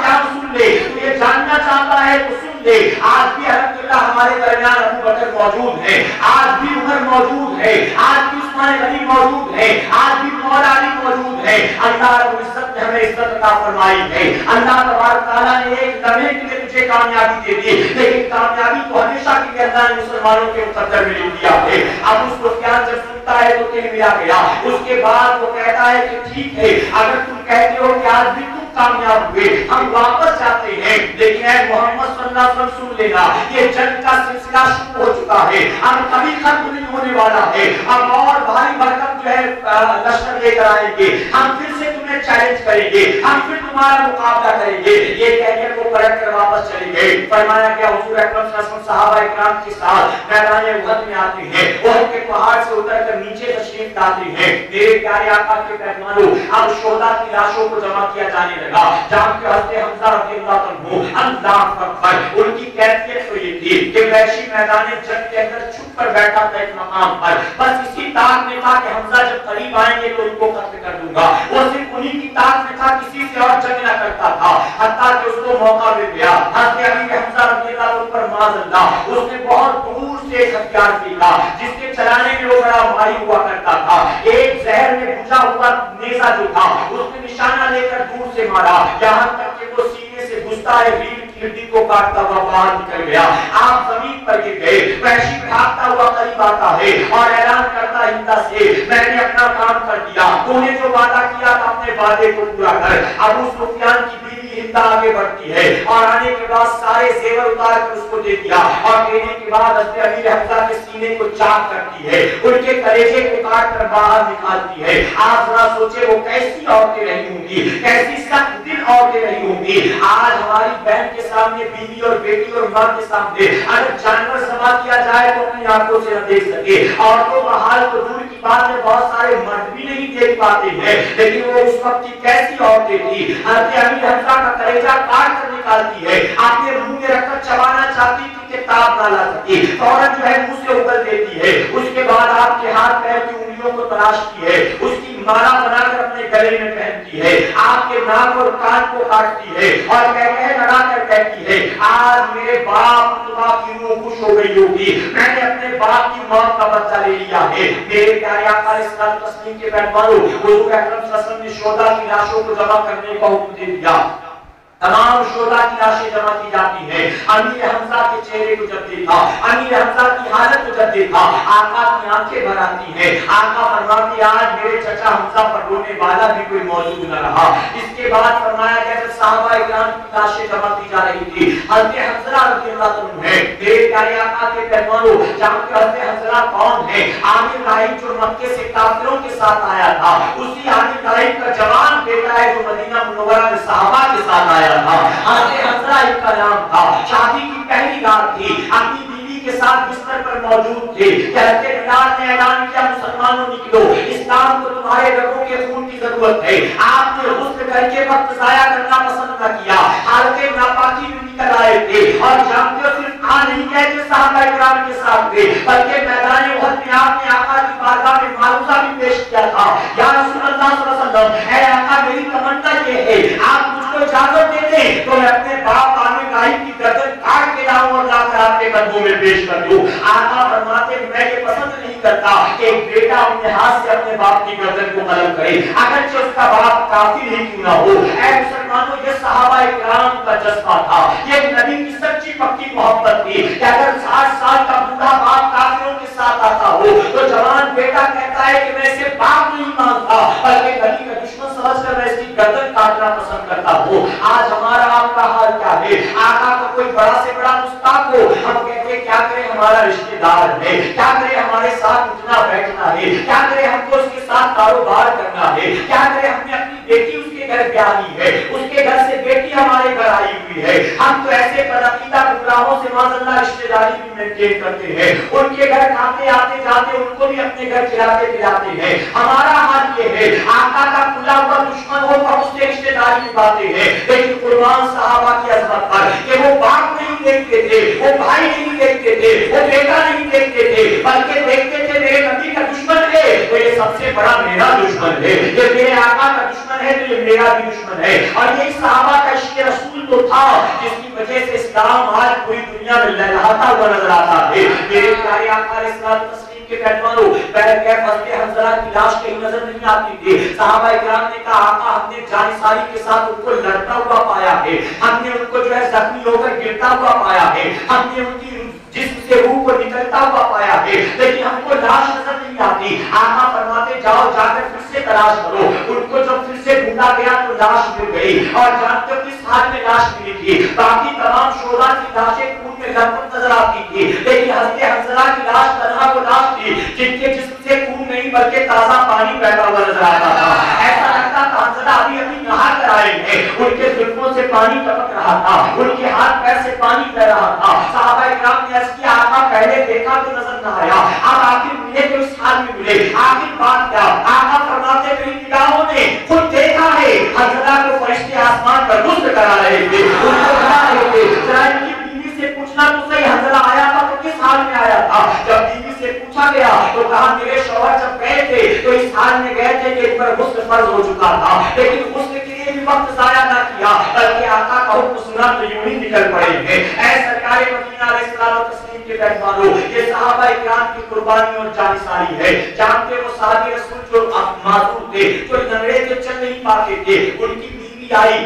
क्या सुन ले, तू ये जानना चाहता है तो सुन ले, आज भी अल्हम्दुलिल्लाह हमारे दरमियान अबू बकर मौजूद है, आज भी उमर मौजूद है, आज भी उस्मान गनी मौजूद है, आज भी मौला अली मौजूद है। अल्लाह रब्बुल इज्जत ने हमें इज्जत अता फरमाई है। अल्लाह तबारक तआला ने एक लम्हे के लिए तुझे कामयाबी दे दी, लेकिन कामयाबी तो हमेशा के लिए अल्लाह ने मुसलमानों के मुकद्दर में लिख दिया है। अब उस सुफियान जब सुनता है तो दिल मिला गया। उसके बाद वो कहता है कि ठीक है, अगर तुम कहते हो कि आज भी तुम कामयाब हुए, हम वापस जाते हैं, लेकिन मोहम्मद सल्लल्लाहु अलैहि वसल्लम सुन लेना, ये जंग का सिलसिला शुरू हो चुका है, अब कभी खत्म नहीं होने वाला है। अब और भारी भरकम जो है लश्कर लेकर आएंगे, हम फिर से तुम्हें चैलेंज करेंगे, हम फिर तुम्हारा मुकाबला करेंगे। ये कहकर वो पलट कर वापस चले गए। फरमाया गया हुजूर अकरम सल्लल्लाहु अलैहि वसल्लम सहाबा इकराम के साथ मैदान उहद में आते हैं, उहद के पहाड़ से उतरकर नीचे तशरीफ लाते हैं। मेरे प्यारे आका के पैगंबरों, अब शोहदा की लाशों को जमा किया जाने लगा। जहां पे हज़रत हमजा रज़ियल्लाहु अन्हु अल्लाह अकबर, उनकी कैफियत तो ये थी कि वैशी मैदान जंग के अंदर छुप कर बैठा था एक मकाम पर, बस इसी ताक में था कि हमजा जब करीब आएंगे तो उनको कत्ल कर दूंगा। वो सिर्फ उन्हीं की ताक में था, किसी से और जंग न करता था। हत्ता कि उसको मौका मिल गया, हज़रत अमीर हमजा रज़ियल्लाहु अन्हु पर माज़अल्लाह उसने बहुत दूर से एक हथियार सीखा जिसके चलाने में वो बड़ा माहिर हुआ करता था। एक जहर में बुझा हुआ नेज़ा जो था उसने निशाना लेकर दूर से मारा, यहाँ तक कि वो सीने से घुसता है रीढ़ की हड्डी को काटता हुआ बाहर निकल गया। आप जमीन पर गिर गए। वहशी भागता हुआ करीब आता है और ऐलान करता है हिंदा से, मैंने अपना काम कर दिया, तूने जो वादा किया था अपने वादे को पूरा कर। अबू सुफियान की बीवी हिंदा आगे बढ़ती है और आने के बाद सारे जेवर उतार कर उसको दे दिया और देने के बाद हज़रत अमीर हमजा के सीने को चाक करती है, उनके कलेजे को काट कर बाहर निकालती है। आप जरा सोचे वो कैसी औरतें रही होंगी, कैसी सख्त दिल औरतें रही होंगी। आज हमारी बहन के सामने बीवी और बेटी और मां के सामने अगर जानवर ज़बह किया जाए तो अपनी आंखों से न देख सके। औरतों का हाल तो दूर की बात है, बहुत सारे मर्द भी नहीं देख पाते हैं, लेकिन वो उस वक्त की कैसी औरतें थी। हज़रत अमीर हमजा का कलेजा काट कर निकालती है, अपने मुंह में रखकर चबाना चाहती थी कि ताप ना ला सके, फौरन जो है मुंह से उगल देती है। उसके बाद आपके हाथ पैर की उंगलियों को तराशती है, उसकी माला बनाकर अपने गले में पहनती है, आपके नाक और कान को काटती है और कह लगाकर कहती है, आज मेरे बाप की रूह खुश हो गई होगी, मैंने अपने बाप की मौत का बदला ले लिया है। मेरे प्यारे आका अलैहिस्सलाम तस्लीम के पैगंबरों, हुजूर अकरम सल्लल्लाहु अलैहि वसल्लम ने शोहदा की लाशों को जमा करने का हुक्म दे दिया। तमाम शोहदा की लाशें जमा की जाती हैं। अमीर हमजा के चेहरे को जब देखा, अमीर हमजा की हालत को जब देखा, आका की आंखें भर आती हैं। आका फरमाते आज मेरे चचा हमजा पर रोने वाला भी कोई मौजूद न रहा। इसके बाद फरमाया गया जब सहाबा इकराम की लाशें जमा की जा रही थी, हज़रत हंज़ला रज़ियल्लाहु अन्हु है, मेरे प्यारे आका के पैगंबरों, जानते हो हज़रत हंज़ला कौन है? आमिर राहिब जो मक्के से काफिरों के साथ आया था, उसी आमिर राहिब का जवान बेटा है जो मदीना मुनव्वरा में सहाबा के साथ आया था। हज़रत हंज़ला इनका नाम था। शादी की पहली रात थी, अपनी बीवी के साथ बिस्तर पर मौजूद थे। कहते बिलाल ने ऐलान किया, मुसलमानों निकलो, इस्लाम को तुम्हारे रगों के खून की जरूरत है। आपने गुस्ल करके वक्त जाया करना पसंद न किया, हालते नापाकी में निकल आए थे और जानते हो सिर्फ आ नहीं गए थे सहाबा इकराम के साथ थे, बल्कि मैदान उहद में आपने आका की बारगाह में मारूजा भी पेश किया था। या रसूलुल्लाह सल्लल्लाहु अलैहि वसल्लम, ऐ आका मेरी तमन्ना ये है आप मुझको इजाजत दे दें तो मैं अपने बाप आमिर राहिब की गर्दन काट के लाऊं और लाकर आपके कदमों में पेश कर दूं। आका फरमाते मैं ये पसंद नहीं करता कि एक बेटा अपने हाथ से अपने बाप की गर्दन को कलम करे, अगरचे उसका बाप काफिर ही क्यों ना हो। ऐ मुसलमानों, ये सहाबा इकराम का जज्बा था, ये नबी की सच्ची पक्की मोहब्बत थी कि अगर 60 साल का बूढ़ा बाप काफिरों के साथ आता हो तो जवान बेटा कहता है कि मैं इसे बाप नहीं मानता बल्कि नबी का दुश्मन समझकर मैं इसकी गर्दन काटना पसंद करता हूँ। आज हमारा आपका हाल क्या है? आका का कोई बड़ा से बड़ा मुस्ताक हो, हम कहते हैं क्या करें हमारा रिश्तेदार है, क्या करें हमारे साथ उठना बैठना है, क्या करें हमको उसके साथ कारोबार करना है, क्या करें हमने अपनी बेटी उसके घर ब्याही है, उसके घर से बेटी हमारे घर आई हुई है। हम तो ऐसे बदअकीदा गुलामों से माज़अल्लाह रिश्तेदारी भी मेंटेन करते हैं, उनके घर खाते आते जाते उनको भी अपने घर खिलाते पिलाते हैं। हमारा हाल ये है, आका का खुला हुआ दुश्मन हो तो उससे रिश्तेदारी निभाते हैं, लेकिन कुर्बान सहाबा की अजमत पर कि वो बाप नहीं देखते थे, वो भाई नहीं देखते थे, वो बेटा नहीं देखते थे, बल्कि देखते थे मेरे नबी का दुश्मन है तो ये सबसे बड़ा मेरा दुश्मन है, ये मेरे आका का दुश्मन है तो ये मेरा भी दुश्मन है। और यही सहाबा का इश्क़ रसूल तो था जिसकी वजह से इस्लाम आज पूरी दुनिया में लहराता हुआ नजर आता है। मेरे प्यारे आका अलैहिस्सलाम के पैगंबरों हज़रत हंज़ला की लाश कहीं नजर नहीं आती थी। सहाबा इकराम ने कहा आका हमने जानिसारी के साथ उनको लड़ता हुआ पाया है, हमने उनको जो है जख्मी होकर गिरता हुआ पाया है, हमने उनकी जिस्म से रूह को निकलता हुआ पाया है, लेकिन हमको लाश नजर नहीं आती। आका फरमाते जाओ जाकर फिर से तलाश करो। उनको जब फिर से ढूंढा गया तो लाश मिल गई और जानते हो किस हाल में लाश मिली थी? बाकी तमाम शोहदा की लाशें खून में लथपथ नजर आती थी, लेकिन हज़रत हंज़ला की लाश तन्हा वो लाश थी जिनके जिस्म से खून नहीं बल्कि ताजा पानी बहता हुआ नजर आता था। ऐसा लगता था हंज़ला अभी अभी नहा कर आए हैं, उनके जुल्फों से पानी टपक रहा था, उनके हाथ पैर से पानी बह रहा था। सहाबा इकराम ने अर्ज़ किया आका पहले देखा तो नजर न आया, अब आखिर मिले तो इस हाल में मिले। आखिर बात क्या? आका फरमाते मेरी निगाहों ने खुद देखा है हज़रत को फरिश्ते आसमान पर गुस्ल करा रहे थे, उनको करा रहे थे। जरा इनकी बीवी से पूछना तो सही, हज़रत आया था तो किस हाल में आया था? जब बीवी से पूछा गया तो कहा मेरे शौहर जब गए थे तो इस हाल में गए थे कि इन पर गुस्ल फर्ज हो चुका था, लेकिन गुस्ल के लिए भी वक्त जाया ना किया, बल्कि आका का हुक्म सुना तो यूं ही निकल पड़े हैं। ऐ सरकार मदीना अलैहिस्सलाम तस्लीम के मेहमानों, ये सहाबा इकराम की कुर्बानी और जानिसारी है। जानते वो सहाबी रसूल जो मासूम थे, जो लंगड़े थे, चल नहीं पाते थे, उनकी बीवी आई,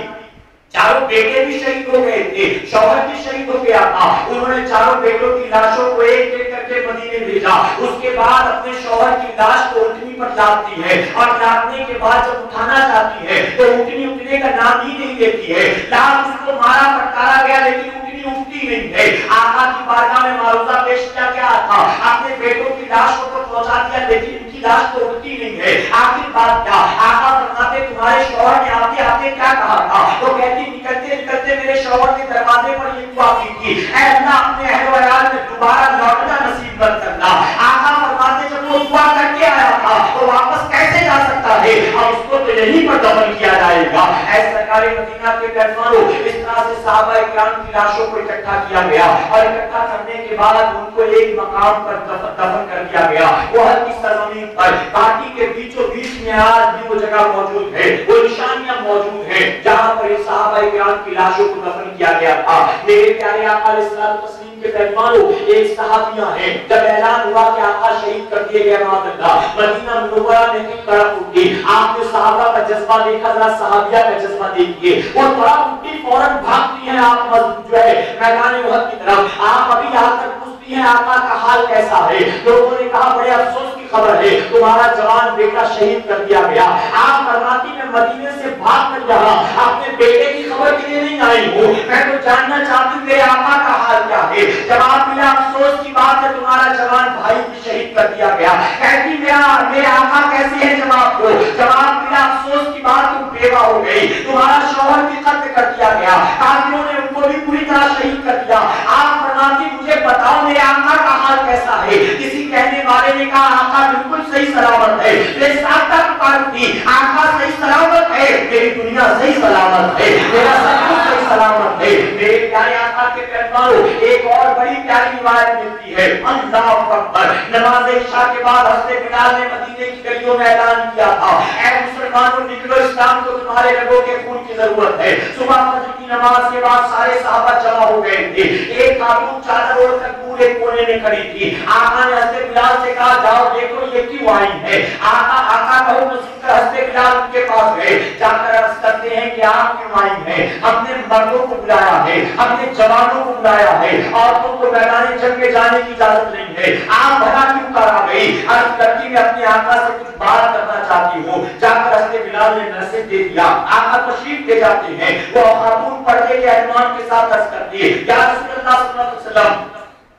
चारों बेटे भी शहीद हो गए थे, शौहर भी शहीद हो गया था। उन्होंने चारों बेटों की लाशों को एक एक करके मदीने भेजा। उसके बाद अपने शौहर की लाश को ऊँटनी पर लादती है और लादने के बाद जब उठाना चाहती है तो ऊँटनी उठने का नाम ही नहीं लेती है। लाश उसको मारा फटकारा गया लेकिन ऊँटनी उठती नहीं है। आका की बारगाह में मारूजा पेश किया गया था, अपने बेटों की लाश को तो पहुंचा दिया लेकिन इनकी लाश तो उठती नहीं है। आखिर बात क्या? आका फरमाते तुम्हारे शौहर ने आते आते क्या कहा था? तो कहती निकलते निकलते मेरे शौहर के दरवाजे पर ये दुआ की थी, ऐ अल्लाह अपने अहल व अयाल में दोबारा लौटना नसीब मत करना। आका फरमाते जब वो दुआ करके आया था तो वापस कैसे जा सकता है? और उसको तो यहीं पर दफन किया जाएगा। ऐ सरकार मदीना के मेहमानों, इस तरह से सहाबा इकराम की लाशों को इकट्ठा किया गया और इकट्ठा करने के बाद उनको एक मकाम पर दफन कर दिया गया। वो हल्की सरजमीन पर घाटी के बीचों बीच में आज भी वो जगह मौजूद है, वो निशानियां मौजूद हैं जहां पर सहाबा इकराम की लाशों को दफन किया गया था। मेरे प्यारे आका अलैहिस्सलाम तस्लीम के मेहमानों, एक सहाबियां हैं, जब ऐलान हुआ कि आका शहीद कर दिए गए मादल्ला, मदीना मुनव्वरा में की कड़क उठी। आपने सहाबा का जज्बा देखा, जरा सहाबिया का जज्बा देखिए। वो कड़क उठी, फौरन भागती है आप जो है मैदान उहद की तरफ। आप अभी आकर पूछती हैं आका का हाल कैसा है? लोगों ने कहा बड़े अफसोस की खबर है, तुम्हारा जवान बेटा शहीद कर दिया गया। आप फरमाती मैं मदीने से भाग कर यहाँ अपने बेटे की खबर के लिए नहीं आई हूँ, मैं तो जानना चाहती हूँ मेरे आका का हाल क्या है। जवाब मिला अफसोस की बात है, तुम्हारा जवान भाई भी शहीद कर दिया गया। कहती मेरे आका कैसे है? जवाब दो। जवाब मिला अफसोस की बात, तुम बेवा हो गई, तुम्हारा शौहर भी कत्ल कर दिया गया, काफिरों ने उनको भी पूरी तरह शहीद कर दिया। आप फरमाती मुझे बताओ मेरे आका का हाल कैसा है? किसी कहने वाले ने कहा आका बिल्कुल सही सलामत है। मेरे साथ आका सही सलामत है, मेरी दुनिया सही सलामत है, मेरा सब कुछ सही सलामत है। मेरे प्यारे आका के मेहमानों, एक और बड़ी प्यारी रिवायत मिलती है। अल्लाहु अकबर। नमाज इशा के बाद हज़रत बिलाल ने मदीने की गलियों में ऐलान किया था, ऐ मुसलमानों निकलो, इस्लाम को तुम्हारे रगों के खून की जरूरत है। सुबह फजर की नमाज के बाद सारे सहाबा जमा हो गए थे। एक खातून चादर ओढ़कर पूरे कोने में खड़ी थी। आका ने हज़रत बिलाल से कहा जाओ देखो ये क्यों आई है। आका का हुक्म सुनकर हज़रत बिलाल उनके पास गए, जाकर अर्ज करते हैं कि आप क्यों आई हैं? हमने मर्दों को बुलाया है, हमने जवानों को बुलाया है, औरतों को मैदान जंग में जाने की इजाजत नहीं है, आप भला क्यों कर आ गई? अर्ज करती मैं अपने आका से कुछ बात करना चाहती हूँ। जाकर हज़रत बिलाल ने मैसेज दे दिया। आका तशरीफ ले जाते हैं। वो खातून पर्दे के एहतमाम के साथ अर्ज करती है या रसूलुल्लाह सल्लल्लाहु अलैहि वसल्लम,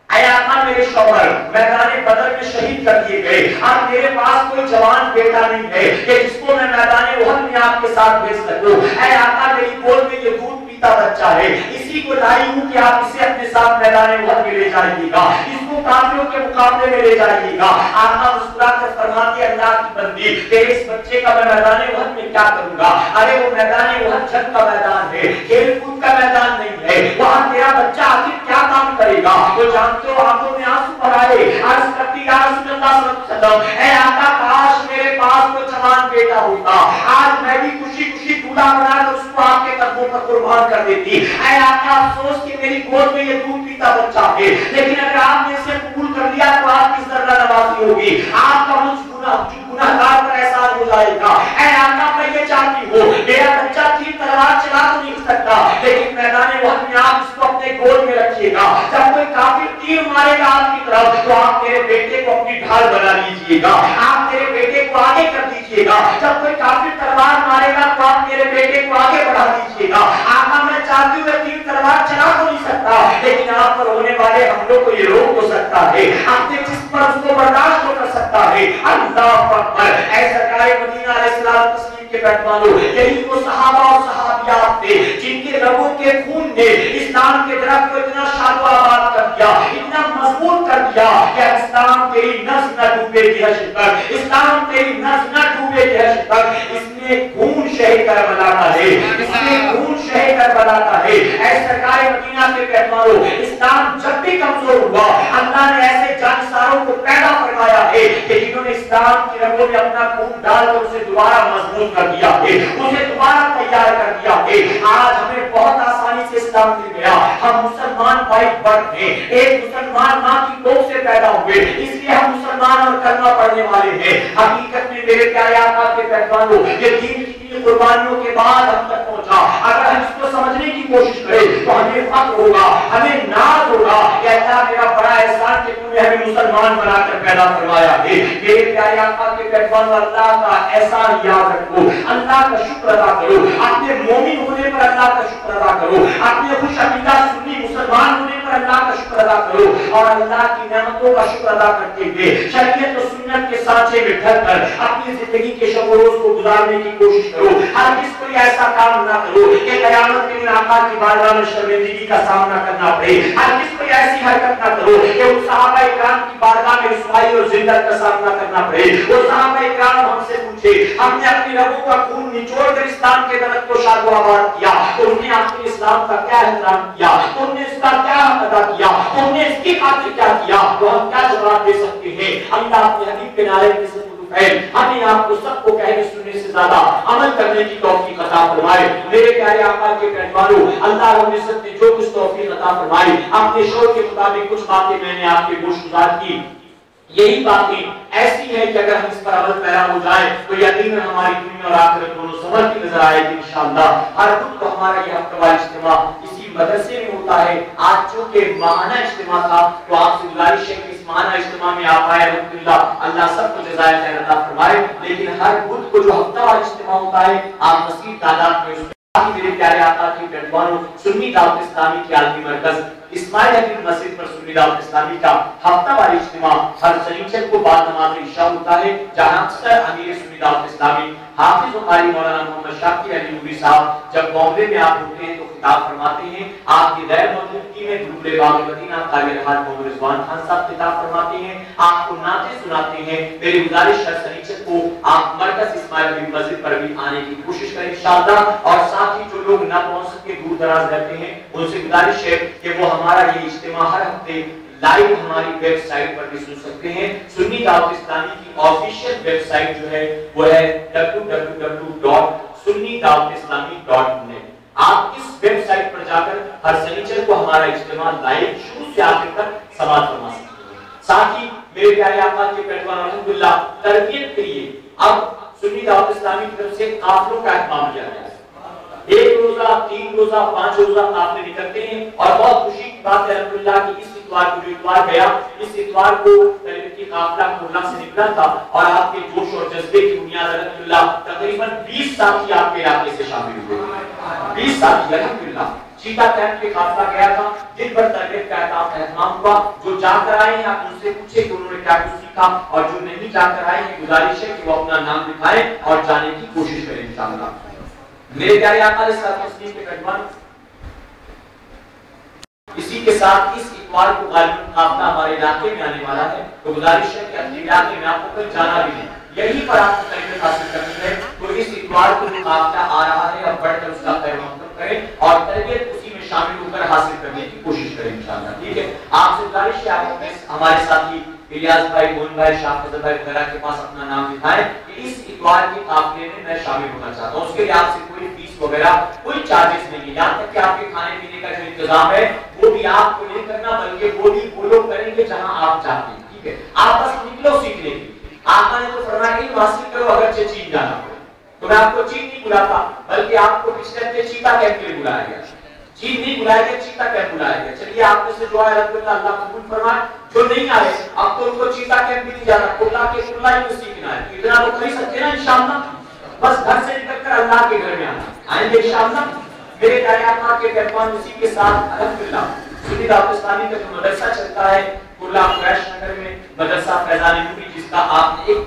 ऐ आका मेरे शौहर मैदान बदर में शहीद कर दिए गए। अब मेरे पास कोई जवान बेटा नहीं है कि जिसको मैं मैदान उहद में आपके साथ भेज सकूं। ऐ आका मेरी गोद में ये दूध पीता बच्चा है, इसी को लाई हूं कि आप इसे अपने साथ मैदान उहद में ले जाइएगा, इसको काफिरों के मुकाबले में ले जाइएगा। आका मुस्कुराकर फरमाते अल्लाह की बंदी, तेरे इस बच्चे का मैं मैदान उहद में क्या करूंगा? अरे वो मैदान उहद जंग का मैदान है, खेल कूद का मैदान नहीं है, वहां तेरा बच्चा आखिर क्या काम करेगा? वो जानते हो आंखों में आंसू भर आए, अर्ज करती या रसूलुल्लाह सल्लल्लाहु अलैहि वसल्लम, ऐ आका काश मेरे पास कोई जवान बेटा होता, आज मैं भी खुशी खुशी दूल्हा बनाकर उसको आपके कदमों पर कुर्बान कर देती। ऐ आका अफसोस कि मेरी गोद में ये दूध पीता बच्चा है, लेकिन अगर आपने इसे कबूल कर लिया तो आपकी जर्रा नवाजी होगी, आपका मुझ गुनाहगार पर एहसान हो जाएगा। ऐ आका मैं ये चाहती हूँ मेरा बच्चा तीर तलवार चला तो नहीं सकता, लेकिन मैदान उहद में आप इसको अपने गोद में रखिएगा। जब कोई काफिर तीर मारेगा आपकी तरफ तो आप मेरे बेटे को अपनी ढाल बना लीजिएगा, आप मेरे बेटे को आगे कर दीजिएगा। जब कोई काफिर तलवार मारेगा तो आप मेरे बेटे को आगे बढ़ा दीजिएगा। आका मैं चाहती हूँ तीर तलवार चला तो नहीं सकता, लेकिन आप पर होने वाले हमलों को ये रोक हो सकता है, अपने जिस्म पर उसको बर्दाश्त तो कर सकता है। अल्लाह अकबर। ऐ सरकार मदीना अलैहिस्सलाम तस्लीम के मेहमानों, यही वो सहाबा और सहाबियात थे जिनके रगों के खून ने इस्लाम के दरख्त को इतना शादो आबाद कर दिया। دیا, اتنا مضبوط کر دیا کہ اسلام تیری نس نہ ڈوبے دہشت تک, اسلام تیری نس نہ ڈوبے دہشت تک. اس نے خون شہید کربلا کا ہے, اس نے خون شہید کربلا کا ہے. اے سرکار مدینہ کے پیغمبروں, اسلام جب بھی کمزور ہوا اللہ نے ایسے جانساروں کو پیدا فرمایا ہے کہ جنہوں نے اسلام کی رگوں میں اپنا خون ڈال کر اسے دوبارہ مضبوط کر دیا ہے, اسے دوبارہ تیار کر دیا ہے. آج ہمیں بہت آسانی سے اسلام مل گیا, ہم مسلمان بھائی برت ہیں, ایک مسلمان ماں کی کوکھ سے پیدا ہوئے, اس لیے ہم مسلمان اور کلمہ پڑھنے والے ہیں. حقیقت میں میرے پیارے آقا کے پیغمبروں, یہ دین کی قربانیوں کے بعد ہم تک پہنچا. اگر ہم اس کو سمجھنے کی کوشش کریں تو ہمیں فخر ہوگا, ہمیں ناز ہوگا کہ اللہ میرا بڑا احسان کہ تم نے ہمیں مسلمان بنا کر پیدا فرمایا ہے. میرے پیارے آقا کے پیغمبروں, اللہ کا احسان یاد رکھو, اللہ کا شکر ادا کرو, اپنے مومن ہونے پر اللہ کا شکر ادا کرو, اپنے خوش عقیدہ سنی مسلمان ہونے پر اللہ کا شکر ادا کرو, اور اللہ کی نعمتوں کا شکر ادا کرتے ہوئے شریعت و سنت کے سانچے میں ڈھل کر اپنی زندگی کے شب و روز کو گزارنے کی کوشش کرو. ہر کس کو ایسا کام نہ کرو کہ قیامت کے دن آقا کی بارگاہ میں شرمندگی کا سامنا کرنا پڑے. ہر کس کو ایسی حرکت نہ کرو کہ ان صحابہ کرام کی بارگاہ میں رسوائی اور ذلت کا سامنا کرنا پڑے. وہ صحابہ کرام ہم سے پوچھے, ہم نے اپنی رگوں کا خون نچوڑ کر اسلام کے درخت کو شاد و آباد کیا, تو انہوں نے آپ کے اسلام کا کیا احترام کیا, تو انہوں نے اس کا کیا حق ادا کیا, تو انہوں نے اس کی خاطر کیا کیا, تو ہم کیا جواب دے سکتے ہیں؟ اللہ اپنے حبیب کے نعرے میں سے ہمیں آپ کو سب کو کہنے سننے سے زیادہ عمل کرنے کی توفیق عطا فرمائے. میرے پیارے آقا کے پیغمبروں, اللہ رب العزت نے جو کچھ توفیق عطا فرمائی, اپنے شور کے مطابق کچھ باتیں میں نے آپ کے گوش گزار کی. یہی باتیں ایسی ہیں کہ اگر ہم اس پر عمل پیرا ہو جائیں تو یقیناً ہماری دنیا اور آخرت دونوں سنورتی نظر آئے گی انشاءاللہ. ہر خود کو ہمارا یہ ہفتہ وار اجتماع اسی مدرسے میں ہوتا ہے. آج چونکہ ماہانہ اجتماع تھا تو آپ سے گزارش ہے کہ اس ماہانہ اجتماع میں آپ آئے, الحمدللہ اللہ سب کو جزائے خیر عطا فرمائے. لیکن ہر بدھ کو جو ہفتہ وار اجتماع ہوتا ہے آپ مزید تعداد میں اس میرے پیارے آقا کی پیغمبروں, سنی دعوت اسلامی کے عالمی مرکز اسماعیل حبیب مسجد پر سنی دعوت اسلامی کا ہفتہ وار اجتماع ہر شنیچر کو بعد نماز عشاء ہوتا ہے, جہاں اکثر امیر سنی دعوت اسلامی حافظ و قاری مولانا محمد شاکر علی نوری صاحب جب بامبے میں آپ ہوتے ہیں تو خطاب فرماتے ہیں. آپ کی غیر موجودگی میں درود باب مدینہ قاری الحاج محمد رضوان خان صاحب خطاب فرماتے ہیں, آپ کو نعتیں سناتے ہیں. میری گزارش ہر شنیچر کو آپ مرکز اسماعیل حبیب مسجد پر بھی آنے کی کوشش کریں انشاءاللہ. اور ساتھ ہی جو لوگ نہ پہنچ سکتے, دور دراز رہتے ہیں, ان سے گزارش ہے کہ وہ ہمارا یہ اجتماع ہر ہفتے لائیو ہماری ویب سائٹ پر بھی سن سکتے ہیں. سنی دعوت اسلامی کی آفیشیل ویب سائٹ جو ہے وہ ہے www.sunnidawatislami.net. آپ اس ویب سائٹ پر جا کر ہر سنیچر کو ہمارا اجتماع لائیو شروع سے آخر تک سماعت فرما سکتے ہیں. ساتھ ہی میرے پیارے آقا کے پیغمبر الحمدللہ تربیت کے لیے اب سنی دعوت اسلامی کی طرف سے قافلوں کا اہتمام کیا گیا ہے. 1 روزہ 3 روزہ 5 روزہ قافلے نکلتے ہیں, اور بہت خوشی کی بات ہے الحمدللہ کہ اس اتوار کو جو اتوار گیا, اس اتوار کو تربیت کی قافلہ کھولنا سے نکلا تھا, اور آپ کے جوش اور جذبے کی بنیاد الحمدللہ تقریباً 20 ساتھی آپ کے علاقے سے شامل ہوئے. 20 ساتھی الحمدللہ. چیتا کیمپ کے قافلہ گیا تھا, جن پر تربیت کا اہتمام ہوا. جو جا کر آئے ہیں آپ ان سے پوچھیں کہ انہوں نے کیا کچھ سیکھا, اور جو نہیں جا کر آئے ہیں گزارش ہے کہ وہ اپنا نام لکھائیں اور جانے کی کوشش کریں انشاءاللہ. میرے پیارے آقا علیہ الصلوۃ کے پیغمبر, اسی کے ساتھ اس اتوار کو غالباً قافلہ ہمارے علاقے میں آنے والا ہے, تو گزارش ہے کہ اپنے علاقے میں آپ کو کل جانا بھی ہے, یہیں پر آپ کو تربیت حاصل کرنی ہے. تو اس اتوار کو جو قافلہ آ رہا ہے اب بڑھ کر اس کا خیر مقدم کریں اور تربیت اسی میں شامل ہو کر حاصل کرنے کی کوشش کریں انشاءاللہ. ٹھیک ہے, آپ سے گزارش ہے آپ ہمارے ساتھی الیاس بھائی, مون بھائی, شاہ فضل بھائی وغیرہ کے پاس اپنا نام لکھائیں کہ اس اتوار کے قافلے میں شامل ہونا چاہتا ہوں. اس کے لیے آپ سے کوئی فیس وغیرہ کوئی چارجز نہیں ہے, یہاں تک کہ آپ کے کھانے پینے کا جو انتظام ہے وہ بھی آپ کو نہیں کرنا, بلکہ وہ بھی وہ لوگ کریں گے جہاں آپ چاہتے ہیں. ٹھیک ہے, آپ بس نکلو سیکھنے کی. آقا نے تو فرمایا علم حاصل کرو اگرچہ چین جانا پڑے. تو میں آپ کو چین نہیں بلاتا, بلکہ آپ کو پچھلے ہفتے چیتا کیمپ کے لیے بلایا گیا. چین نہیں بلایا گیا, چیتا کیمپ بلایا گیا. چلیے آپ میں سے جو ہے الحمدللہ اللہ قبول فرمائے. جو نہیں آئے اب تو ان کو چیتا کیمپ بھی نہیں جانا, اللہ کے اللہ ہی کو سیکھنا ہے. اتنا تو کر سکتے نا انشاءاللہ. بس گھر سے نکل کر اللہ کے گھر میں آنا آئیں گے انشاءاللہ. میرے پیارے آقا کے پیغام اسی کے ساتھ الحمدللہ سنی دعوت اسلامی کا جو مدرسہ چلتا ہے کلا قریش نگر میں, مدرسہ فیضان نوری, جس کا آپ نے ایک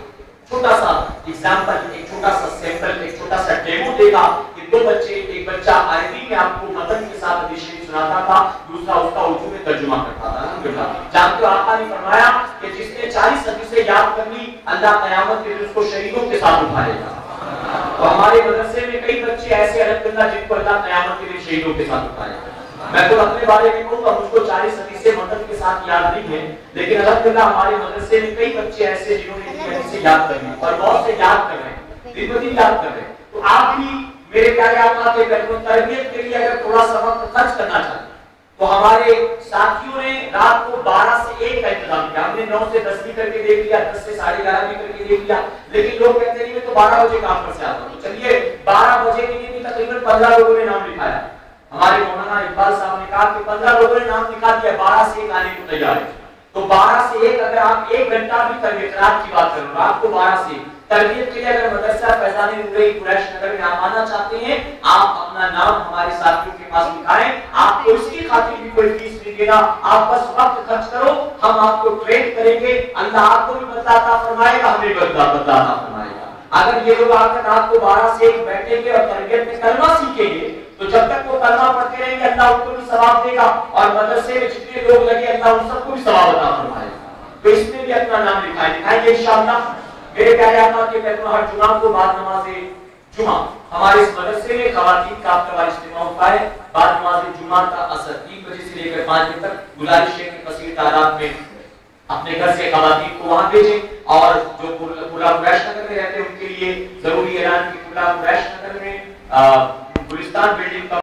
چھوٹا سا ایگزامپل, ایک چھوٹا سا سیمپل, ایک چھوٹا سا ڈیمو دیکھا کہ 2 بچے, ایک بچہ عربی میں آپ کو متن کے ساتھ حدیث شریف سناتا تھا, دوسرا اس کا اردو میں ترجمہ کرتا تھا. جانتے ہو آقا نے فرمایا کہ جس نے 40 حدیثیں یاد کر لی اللہ قیامت کے دن اس کو شہیدوں کے ساتھ اٹھائے گا. تو ہمارے مدرسے میں کئی بچے ایسے الحمدللہ جن کو اللہ قیامت کے دن شہیدوں کے ساتھ اٹھائے گا. میں تو اپنے بارے میں کہوں گا مجھ کو 40 حدیثیں مدد کے ساتھ یاد نہیں ہے، لیکن الحمدللہ ہمارے مدرسے میں کئی بچے ایسے جنہوں نے اتنی حدیثیں یاد کر لی اور بہت سے یاد کر رہے ہیں، دن بدن یاد کر رہے ہیں. تو آپ بھی میرے پیارے آقا کے تربیت کے لیے اگر تھوڑا سا وقت خرچ کرنا چاہتے تو ہمارے ساتھیوں نے رات کو 12 سے 1 کا انتظام کیا. ہم نے 9 سے 10 بھی کر کے دیکھ لیا، 10 سے 11:30 بھی کر کے دیکھ لیا، لیکن لوگ کہتے ہیں تو 12 بجے کام پر سے آتا. تو چلیے 12 بجے کے لیے بھی تقریباً 15 لوگوں نے نام لکھایا. ہمارے مولانا اقبال صاحب نے کہا کہ 15 لوگوں نے نام لکھا دیا، 12 سے 1 آنے کو تیار ہے. تو 12 سے 1 اگر آپ 1 گھنٹہ بھی تربیت رات کی بات کروں آپ کو 12 سے تربیت کے لیے اگر مدرسہ فیضان نور قریش نگر میں آپ آنا چاہتے ہیں، آپ اپنا نام ہمارے ساتھیوں کے پاس لکھائیں. آپ کو اس کی خاطر بھی کوئی فیس نہیں دینا، آپ بس وقت خرچ کرو، ہم آپ کو ٹرین کریں گے. اللہ آپ کو بھی بدلہ عطا فرمائے گا، ہمیں بدلہ عطا فرمائے گا. اگر یہ لوگ آ کر رات کو 12 سے 1 بیٹھیں گے اور تربیت میں کلمہ سیکھیں گے تو جب تک وہ کلمہ پڑھتے رہیں گے اللہ ان کو بھی ثواب دے گا، اور مدرسے میں جتنے لوگ لگے اللہ ان سب کو بھی ثواب عطا فرمائے گا. تو اس میں بھی اپنا نام لکھائیں گے انشاءاللہ. میرے پیارے آقا کے کہتے ہیں ہر جمعہ کو بعد نماز جمعہ ہمارے اس مدرسے میں خواتین کا ہفتہ وار اجتماع ہوتا ہے. بعد نماز جمعہ کا اثر 3 بجے سے لے کر 5 بجے تک. گزارش ہے کہ کثیر تعداد میں اپنے گھر سے خواتین کو وہاں بھیجیں، اور جو پورا قریش نگر میں رہتے ہیں ان کے لیے ضروری اعلان کی پورا قریش نگر میں گلستان بلڈنگ کا